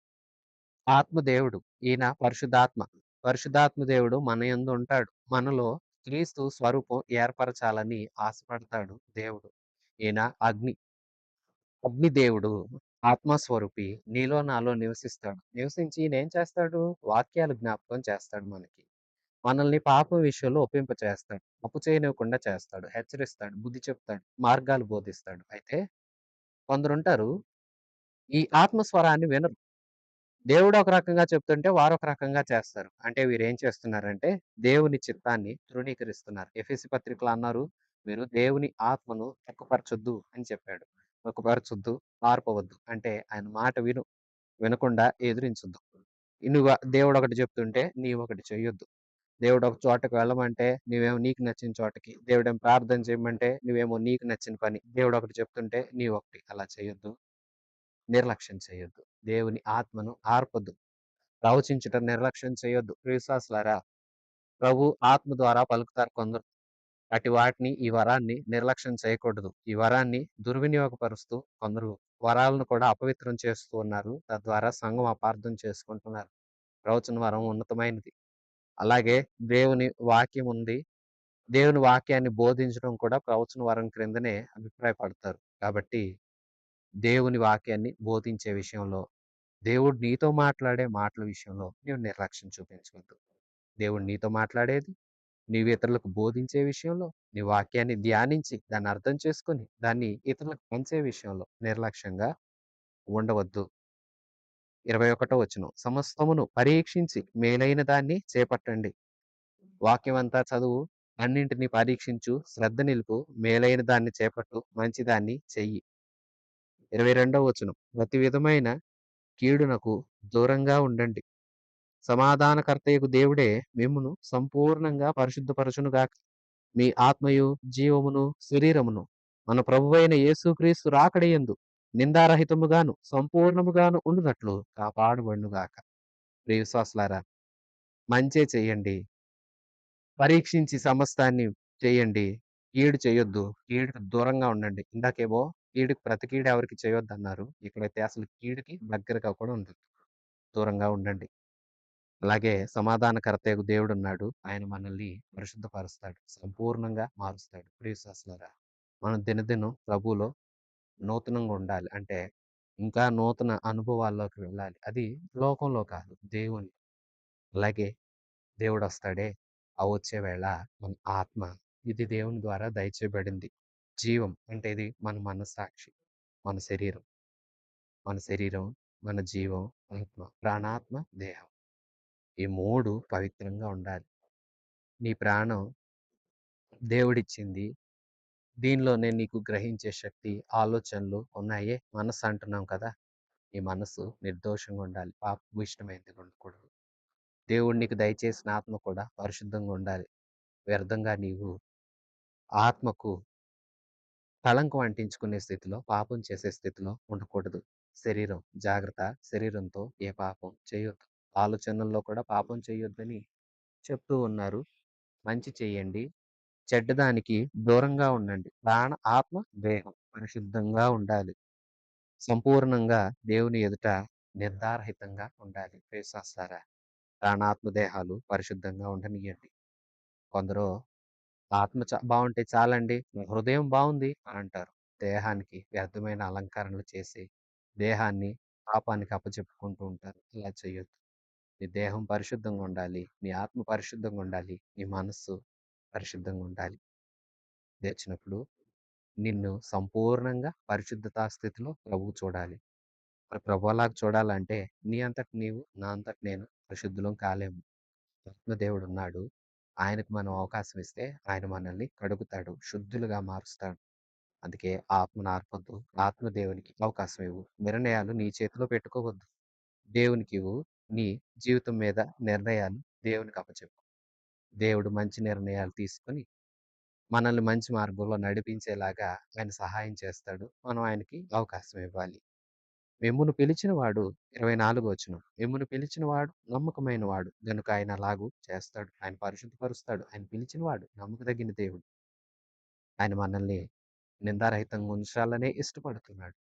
ఆత్మ దేవుడు. ఈయన పరిశుద్ధాత్మ. పరిశుద్ధాత్మ దేవుడు మన యందు ఉంటాడు. మనలో క్రీస్తు స్వరూపం ఏర్పరచాలని ఆశపడతాడు దేవుడు. ఈయన అగ్ని. అగ్ని దేవుడు. ఆత్మస్వరూపి. నీలో నాలో నివసిస్తాడు. నివసించి ఈయనేం చేస్తాడు? వాక్యాలు జ్ఞాపకం చేస్తాడు మనకి. మనల్ని పాపం విషయంలో ఒప్పింపచేస్తాడు. తప్పు చేయనివ్వకుండా చేస్తాడు. హెచ్చరిస్తాడు. బుద్ధి చెప్తాడు. మార్గాలు బోధిస్తాడు. అయితే కొందరుంటారు ఈ ఆత్మస్వరాన్ని వినరు. దేవుడు ఒక రకంగా చెప్తుంటే వారొక రకంగా చేస్తారు. అంటే వీరేం చేస్తున్నారంటే దేవుని చిత్తాన్ని తృణీకరిస్తున్నారు. ఎఫెసీ పత్రికలో అన్నారు మీరు దేవుని ఆత్మను తక్కుపరచొద్దు అని చెప్పాడు. తక్కుపరచొద్దు, పారిపోవద్దు. అంటే ఆయన మాట విను. వినకుండా ఎదిరించొద్దు. దేవుడొకటి చెప్తుంటే నీవొకటి చెయ్యొద్దు. దేవుడు ఒక చోటకి వెళ్ళమంటే నువ్వేమో నీకు నచ్చిన చోటకి, దేవుడేమో ప్రార్థన చేయమంటే నువ్వేమో నీకు నచ్చిన పని, దేవుడొకటి చెప్తుంటే నీవొకటి. అలా చేయొద్దు. నిర్లక్ష్యం చేయొద్దు. దేవుని ఆత్మను ఆర్పొద్దు. ప్రవచించుట నిర్లక్ష్యం చేయొద్దు. ప్రియవిశ్వాసులారా, ప్రభు ఆత్మ ద్వారా పలుకుతారు కొందరు. అటు వాటిని, ఈ వరాన్ని నిర్లక్ష్యం చేయకూడదు. ఈ వరాన్ని దుర్వినియోగపరుస్తూ కొందరు వరాలను కూడా అపవిత్రం చేస్తూ ఉన్నారు. తద్వారా సంఘం అపార్థం చేసుకుంటున్నారు. ప్రవచన వరం ఉన్నతమైనది. అలాగే దేవుని వాక్యం ఉంది. దేవుని వాక్యాన్ని బోధించడం కూడా ప్రవచన వరం క్రిందనే అభిప్రాయపడతారు. కాబట్టి దేవుని వాక్యాన్ని బోధించే విషయంలో, దేవుడు నీతో మాట్లాడే మాటల విషయంలో నీవు నిర్లక్ష్యం చూపించవద్దు. దేవుడు నీతో మాట్లాడేది, నీవు ఇతరులకు బోధించే విషయంలో, నీ వాక్యాన్ని ధ్యానించి, దాన్ని అర్థం చేసుకొని, దాన్ని ఇతరులకు పంచే విషయంలో నిర్లక్ష్యంగా ఉండవద్దు. 21వ వచనం. సమస్తమును పరీక్షించి మేలైన దాన్ని చేపట్టండి. వాక్యమంతా చదువు, అన్నింటిని పరీక్షించు, శ్రద్ధ నిలుపు, మేలైన దాన్ని చేపట్టు, మంచిదాన్ని చెయ్యి. 22వ వచనం. ప్రతి విధమైన కీడునకు దూరంగా ఉండండి. సమాధానకర్తయగు దేవుడే మిమ్మును సంపూర్ణంగా పరిశుద్ధపరచునుగాక. మీ ఆత్మయు, జీవమును, శరీరమును మన ప్రభువైన యేసుక్రీస్తు రాకడయందు నిందారహితముగాను, సంపూర్ణముగాను ఉండునట్లు కాపాడబడునుగాక. ప్రియ విశ్వాసులారా, మంచే చెయ్యండి. పరీక్షించి సమస్తాన్ని చేయండి. కీడు చేయొద్దు. కీడుకు దూరంగా ఉండండి. ఇందాకేమో కీడుకు ప్రతి కీడు ఎవరికీ చేయొద్దన్నారు. ఇక్కడైతే అసలు కీడుకి దగ్గరగా కూడా ఉండొద్దు. దూరంగా ఉండండి. అలాగే సమాధానకర్తయగు దేవుడున్నాడు. ఆయన మనల్ని పరిశుద్ధపరుస్తాడు. సంపూర్ణంగా మారుస్తాడు. ప్రియ విశ్వాసులారా, మనం దినదినం ప్రభువులో నూతనంగా ఉండాలి. అంటే ఇంకా నూతన అనుభవాల్లోకి వెళ్ళాలి. అది లోకంలో కాదు, దేవుని. అలాగే దేవుడొస్తాడే, ఆ వచ్చే వేళ మన ఆత్మ, ఇది దేవుని ద్వారా దయచేయబడింది. జీవం అంటే ఇది మన మనస్సాక్షి, మన శరీరం. మన శరీరం, మన జీవం, ఆత్మ, ప్రాణాత్మ, దేహం. ఈ 3 పవిత్రంగా ఉండాలి. నీ ప్రాణం దేవుడిచ్చింది. దీనిలోనే నీకు గ్రహించే శక్తి, ఆలోచనలు ఉన్నాయే. మనస్సు అంటున్నాం కదా! నీ మనస్సు నిర్దోషంగా ఉండాలి. పాపపు ఇష్టమైనది ఉండకూడదు. దేవుడు నీకు దయచేసిన ఆత్మ కూడా పరిశుద్ధంగా ఉండాలి. వ్యర్థంగా నీవు ఆత్మకు కళంకం అంటించుకునే స్థితిలో, పాపం చేసే స్థితిలో ఉండకూడదు. శరీరం జాగ్రత్త. శరీరంతో ఏ పాపం చేయొద్దు. ఆలోచనల్లో కూడా పాపం చేయొద్దని చెప్తూ ఉన్నారు. మంచి చేయండి. చెడ్డదానికి దూరంగా ఉండండి. ప్రాణ, ఆత్మ, దేహం పరిశుద్ధంగా ఉండాలి. సంపూర్ణంగా దేవుని ఎదుట నిర్ధారహితంగా ఉండాలి. విశ్వాసారా, ప్రాణాత్మ దేహాలు పరిశుద్ధంగా ఉండనియండి. కొందరు ఆత్మ బావుంటే చాలండి, హృదయం బావుంది అని అంటారు. దేహానికి వ్యర్థమైన అలంకరణలు చేసి, దేహాన్ని పాపానికి అప్పచెప్పుకుంటూ ఉంటారు. ఇలా చేయొద్దు. నీ దేహం పరిశుద్ధంగా ఉండాలి. నీ ఆత్మ పరిశుద్ధంగా ఉండాలి. నీ మనస్సు పరిశుద్ధంగా ఉండాలి. తెచ్చినప్పుడు నిన్ను సంపూర్ణంగా పరిశుద్ధతా స్థితిలో ప్రభువు చూడాలి. మరి ప్రభు అలాగా చూడాలంటే నీ అంతట నీవు, నా అంతట నేను పరిశుద్ధులం కాలేము. ఆత్మదేవుడున్నాడు. ఆయనకు మనం అవకాశం ఇస్తే ఆయన మనల్ని కడుగుతాడు. శుద్ధులుగా మారుస్తాడు. అందుకే ఆత్మను ఆర్పొద్దు. ఆత్మదేవునికి అవకాశం ఇవ్వు. నిర్ణయాలు నీ చేతిలో పెట్టుకోవద్దు. దేవునికివ్వు. నీ జీవితం మీద నిర్ణయాలు దేవునికి అప్పచెప్పు. దేవుడు మంచి నిర్ణయాలు తీసుకొని మనల్ని మంచి మార్గంలో నడిపించేలాగా ఆయన సహాయం చేస్తాడు. మనం ఆయనకి అవకాశం ఇవ్వాలి. మిమ్మును పిలిచినవాడు 24వ వచనం. మిమ్మును పిలిచినవాడు నమ్మకమైనవాడు గనుక ఆయన అలాగూ చేస్తాడు. ఆయన పరిశుద్ధపరుస్తాడు. ఆయన పిలిచినవాడు నమ్మకదగిన దేవుడు. ఆయన మనల్ని నిందారహితంగా ఉంచాలనే ఇష్టపడుతున్నాడు.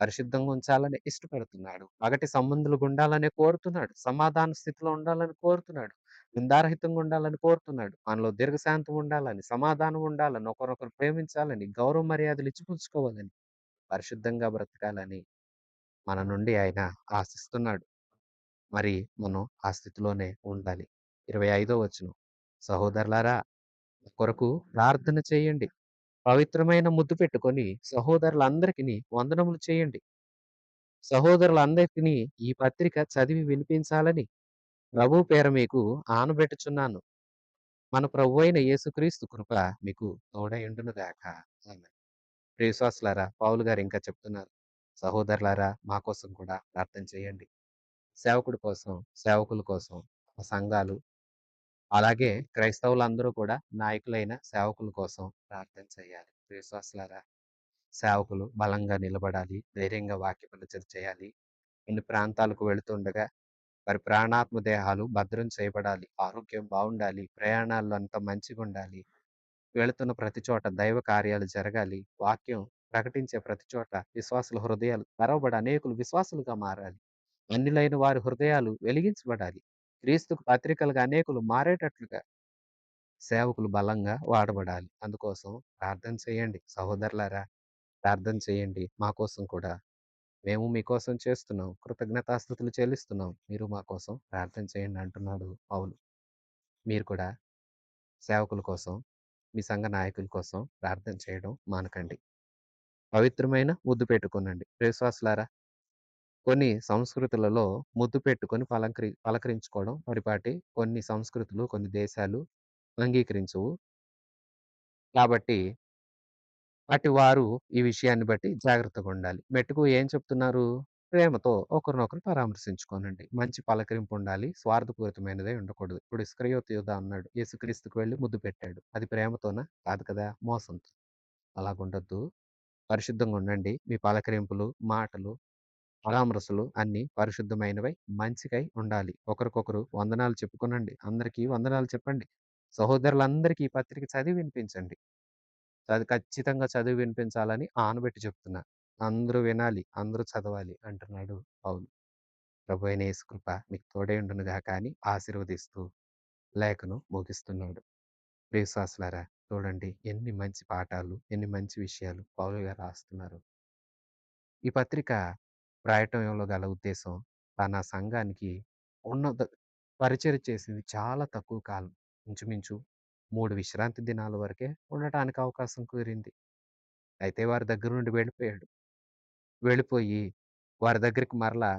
పరిశుద్ధంగా ఉంచాలని ఇష్టపడుతున్నాడు. పగటి సంబంధులుగా ఉండాలనే కోరుతున్నాడు. సమాధాన స్థితిలో ఉండాలని కోరుతున్నాడు. నిందారహితంగా ఉండాలని కోరుతున్నాడు. మనలో దీర్ఘశాంతం ఉండాలని, సమాధానం ఉండాలని, ఒకరొకరు ప్రేమించాలని, గౌరవ మర్యాదలు ఇచ్చిపుచ్చుకోవాలని, పరిశుద్ధంగా బ్రతకాలని మన నుండి ఆయన ఆశిస్తున్నాడు. మరి మనం ఆ స్థితిలోనే ఉండాలి. 25వ వచనం. సహోదరులారా, నా కొరకు ప్రార్థన చేయండి. పవిత్రమైన ముద్దు పెట్టుకొని సహోదరులందరికిని వందనములు చేయండి. సహోదరులందరికిని ఈ పత్రిక చదివి వినిపించాలని ప్రభువు పేర మీకు ఆనబెట్టుచున్నాను. మన ప్రభువైన యేసుక్రీస్తు కృప మీకు తోడై ఉండును గాక. ఆమేన్. ప్రియ విశ్వాసులారా, పౌలు గారు ఇంకా చెప్తున్నారు. సహోదరులారా, మా కోసం కూడా ప్రార్థన చేయండి. సేవకుడి కోసం, సేవకుల కోసం, సంఘాలు, అలాగే క్రైస్తవులందరూ కూడా నాయకులైన సేవకుల కోసం ప్రార్థన చేయాలి. ప్రియ విశ్వాసులారా, సేవకులు బలంగా నిలబడాలి, ధైర్యంగా వాక్య పరిచయం చేయాలి. కొన్ని ప్రాంతాలకు వెళుతుండగా వారి ప్రాణాత్మ దేహాలు భద్రం చేయబడాలి. ఆరోగ్యం బావుండాలి. ప్రయాణాల్లో అంతా మంచిగుండాలి. వెళుతున్న ప్రతి చోట దైవ కార్యాలు జరగాలి. వాక్యం ప్రకటించే ప్రతి చోట విశ్వాసుల హృదయాలు తెరవబడి అనేకులు విశ్వాసులుగా మారాలి. అన్యులైన వారి హృదయాలు వెలిగించబడాలి. క్రీస్తుకు పత్రికలుగా అనేకులు మారేటట్లుగా సేవకులు బలంగా వాడబడాలి. అందుకోసం ప్రార్థన చేయండి. సహోదరులారా, ప్రార్థన చేయండి. మా కోసం కూడా. మేము మీకోసం చేస్తున్నాం. కృతజ్ఞతాస్తుతులు చెల్లిస్తున్నాం. మీరు మా కోసం ప్రార్థన చేయండి అంటున్నాడు పౌలు. మీరు కూడా సేవకుల కోసం, మీ సంఘ నాయకుల కోసం ప్రార్థన చేయడం మానకండి. పవిత్రమైన ముద్దు పెట్టుకొనండి. విశ్వాసులారా, కొన్ని సంస్కృతులలో ముద్దు పెట్టుకొని పలకరించుకోవడం పరిపాటి. కొన్ని సంస్కృతులు, కొన్ని దేశాలు అంగీకరించవు. కాబట్టి అటివారు ఈ విషయాన్ని బట్టి జాగ్రత్తగుండాలి. మెట్టుకు ఏం చెప్తున్నారు? ప్రేమతో ఒకరినొకరు పరామర్శించుకోనండి. మంచి పలకరింపు ఉండాలి. స్వార్థపూరితమైనదే ఉండకూడదు. ఇప్పుడు ఇస్కరియోతు యూదా అన్నాడు. యేసుక్రీస్తుకి వెళ్లి ముద్దు పెట్టాడు. అది ప్రేమతోనా? కాదు కదా! మోసంతో. అలాగుండొద్దు. పరిశుద్ధంగా ఉండండి. మీ పలకరింపులు, మాటలు, పరామర్శలు అన్నీ పరిశుద్ధమైనవై, మంచికై ఉండాలి. ఒకరికొకరు వందనాలు చెప్పుకొనండి. అందరికీ వందనాలు చెప్పండి. సహోదరులందరికీ ఈ పత్రిక చదివి వినిపించండి. అది ఖచ్చితంగా చదివి వినిపించాలని ఆనబెట్టి చెప్తున్నా. అందరూ వినాలి, అందరూ చదవాలి అంటున్నాడు పౌలు. ప్రభువైన యేసు కృప మీకు తోడై ఉండును గాక అని ఆశీర్వదిస్తూ లేఖను ముగిస్తున్నాడు. ప్రియ విశ్వాసులారా, చూడండి ఎన్ని మంచి పాఠాలు, ఎన్ని మంచి విషయాలు పౌలు గారు రాస్తున్నారు. ఈ పత్రిక రాయటంలో గల ఉద్దేశం తన సంఘానికి ఉన్నత పరిచర్య చేసింది చాలా తక్కువ కాలం. ఇంచుమించు 3 విశ్రాంతి దినాల వరకే ఉండటానికి అవకాశం కుదిరింది. అయితే వారి దగ్గర నుండి వెళ్ళిపోయాడు. వెళ్ళిపోయి వారి దగ్గరికి మరలా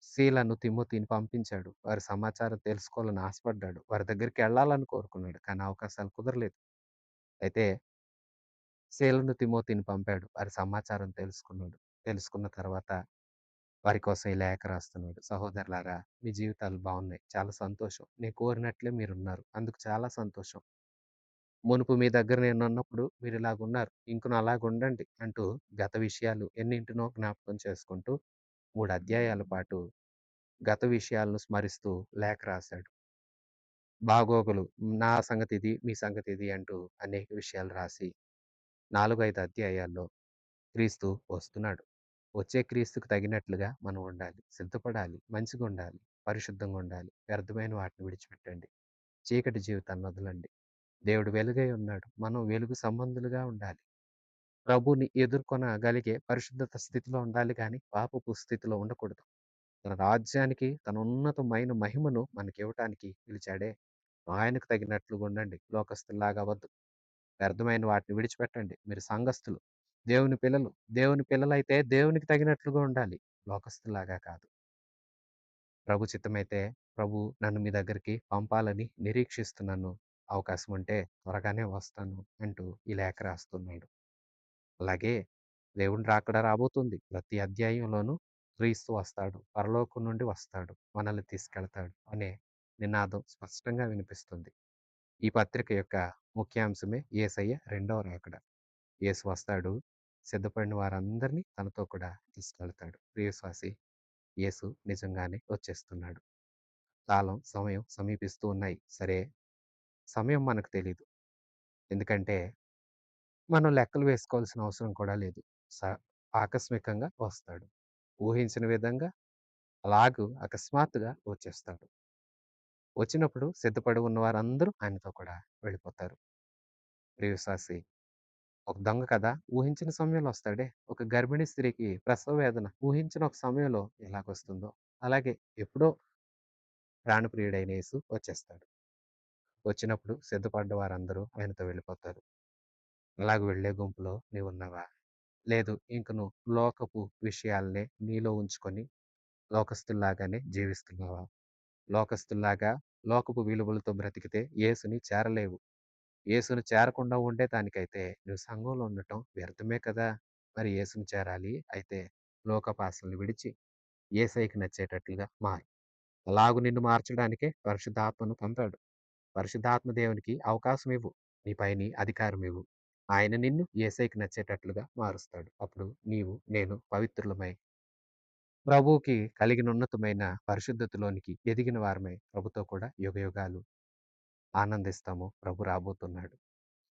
సీలను, తిమోతిని పంపించాడు. వారి సమాచారం తెలుసుకోవాలని ఆశపడ్డాడు. వారి దగ్గరికెళ్ళాలని కోరుకున్నాడు. కానీ అవకాశాలు కుదరలేదు. అయితే సీలను, తిమోతిని పంపాడు. వారి సమాచారం తెలుసుకున్నాడు. తెలుసుకున్న తర్వాత వారి కోసం ఈ లేఖ రాస్తున్నాడు. సహోదరులారా, మీ జీవితాలు బావున్నాయి. చాలా సంతోషం. నేను కోరినట్లే మీరున్నారు. అందుకు చాలా సంతోషం. మునుపు మీ దగ్గర నేనున్నప్పుడు మీరిలాగున్నారు. ఇంకను అలాగుండండి అంటూ గత విషయాలు ఎన్నింటినో జ్ఞాపకం చేసుకుంటూ 3 అధ్యాయాల పాటు గత విషయాలను స్మరిస్తూ లేఖ రాశాడు. బాగోగులు, నా సంగతిది, మీ సంగతిది అంటూ అనేక విషయాలు రాసి 4, 5 అధ్యాయాల్లో క్రీస్తు వస్తున్నాడు. వచ్చే క్రీస్తుకు తగినట్లుగా మనం ఉండాలి. సిద్ధపడాలి. మంచిగుండాలి. పరిశుద్ధంగుండాలి. వ్యర్థమైన వాటిని విడిచిపెట్టండి. చీకటి జీవితాన్ని వదలండి. దేవుడు వెలుగై ఉన్నాడు. మనం వెలుగు సంబంధులుగా ఉండాలి. ప్రభుని ఎదుర్కొనగలిగే పరిశుద్ధత స్థితిలో ఉండాలి గాని, పాపపు స్థితిలో ఉండకూడదు. తన రాజ్యానికి, తన ఉన్నతమైన మహిమను మనకివ్వటానికి పిలిచాడే, ఆయనకు తగినట్లుగా ఉండండి. లోకస్తుల్లాగా అవ్వద్దు. వ్యర్థమైన వాటిని విడిచిపెట్టండి. మీరు సంఘస్థులు, దేవుని పిల్లలు. దేవుని పిల్లలైతే దేవునికి తగినట్లుగా ఉండాలి. లోకస్తుల్లాగా కాదు. ప్రభు చిత్తమైతే ప్రభు నన్ను మీ దగ్గరికి పంపాలని నిరీక్షిస్తున్నాను. అవకాశం ఉంటే త్వరగానే వస్తాను అంటూ ఈ లేఖ రాస్తున్నాడు. అలాగే దేవుని రాకడ రాబోతుంది. ప్రతి అధ్యాయంలోనూ క్రీస్తు వస్తాడు. పరలోకం నుండి వస్తాడు. మనల్ని తీసుకెళ్తాడు అనే నినాదం స్పష్టంగా వినిపిస్తుంది. ఈ పత్రిక యొక్క ముఖ్యాంశమే యేసయ్య రెండవ రాకడ. యేసు వస్తాడు. సిద్ధపడిన వారందరినీ తనతో కూడా తీసుకెళ్తాడు. ప్రియ విశ్వాసి, యేసు నిజంగానే వచ్చేస్తున్నాడు. కాలం, సమయం సమీపిస్తూ ఉన్నాయి. సరే, సమయం మనకు తెలీదు. ఎందుకంటే మనం లెక్కలు వేసుకోవాల్సిన అవసరం కూడా లేదు. స ఆకస్మికంగా వస్తాడు. ఊహించిన విధంగా అలాగూ అకస్మాత్తుగా వచ్చేస్తాడు. వచ్చినప్పుడు సిద్ధపడి ఉన్న వారందరూ ఆయనతో కూడా వెళ్ళిపోతారు. ప్రియ విశ్వాసి, ఒక దొంగ కథ ఊహించిన సమయంలో వస్తాడే. ఒక గర్భిణీ స్త్రీకి ప్రసవ వేదన ఊహించిన ఒక సమయంలో ఎలాగొస్తుందో, అలాగే ఎప్పుడో ప్రాణప్రియుడైన యేసు వచ్చేస్తాడు. వచ్చినప్పుడు సిద్ధపడ్డ వారందరూ ఆయనతో వెళ్ళిపోతారు. అలాగ వెళ్ళే గుంపులో నీవున్నావా? లేదు, ఇంక నువ్వు లోకపు విషయాల్నే నీలో ఉంచుకొని లోకస్తుల్లాగానే జీవిస్తున్నావా? లోకస్తుల్లాగా లోకపు విలువలతో బ్రతికితే యేసుని చేరలేవు. యేసుని చేరకుండా ఉండేదానికైతే నువ్వు సంఘంలో ఉండటం వ్యర్థమే కదా! మరి యేసుని చేరాలి అయితే లోకపాసనలు విడిచి యేసయ్యకి నచ్చేటట్లుగా మారు. అలాగు నిన్ను మార్చడానికే పరిశుద్ధాత్మను పంపాడు. పరిశుద్ధాత్మ దేవునికి అవకాశం ఇవ్వు. నీ పైని అధికారం ఇవ్వు. ఆయన నిన్ను యేసయ్యకి నచ్చేటట్లుగా మారుస్తాడు. అప్పుడు నీవు, నేను పవిత్రులమై ప్రభువుకి కలిగిన ఉన్నతమైన పరిశుద్ధతలోనికి ఎదిగిన వారమై ప్రభుతో కూడా యుగయుగాలు ఆనందిస్తాము. ప్రభు రాబోతున్నాడు.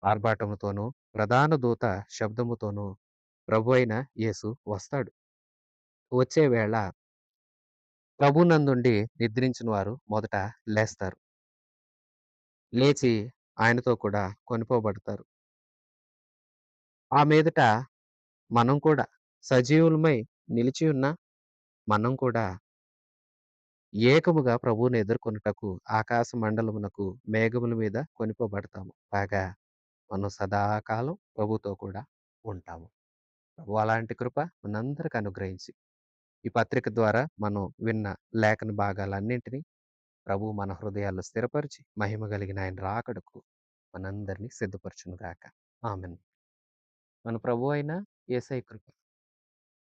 ఆర్భాటముతోనూ, ప్రధాన దూత శబ్దముతోనూ ప్రభువైన యేసు వస్తాడు. వచ్చే వేళ ప్రభువునందుండి నిద్రించిన వారు మొదట లేస్తారు. లేచి ఆయనతో కూడా కొనిపోబడతారు. ఆ మీదట మనం కూడా సజీవులమై నిలిచి ఉన్న మనం కూడా ఏకముగా ప్రభువుని ఎదుర్కొనుటకు ఆకాశ మండలమునకు మేఘముల మీద కొనిపోబడతాము. కాగా మనం సదాకాలం ప్రభుతో కూడా ఉంటాము. ప్రభు అలాంటి కృప మనందరికి అనుగ్రహించి, ఈ పత్రిక ద్వారా మనం విన్న లేఖన భాగాలన్నింటినీ ప్రభువు మన హృదయాల్లో స్థిరపరిచి, మహిమ కలిగిన ఆయన రాకడకు మనందరినీ సిద్ధపరచునుగాక. ఆమేన్. మన ప్రభువు అయిన యేసయ్య కృప,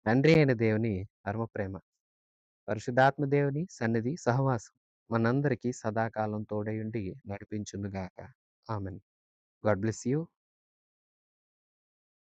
తండ్రి అయిన దేవుని పరమ ప్రేమ, పరిశుద్ధాత్మ దేవుని సన్నిధి సహవాసం మనందరికీ సదాకాలం తోడయుండి నడిపించునుగాక. ఆమేన్. God bless you.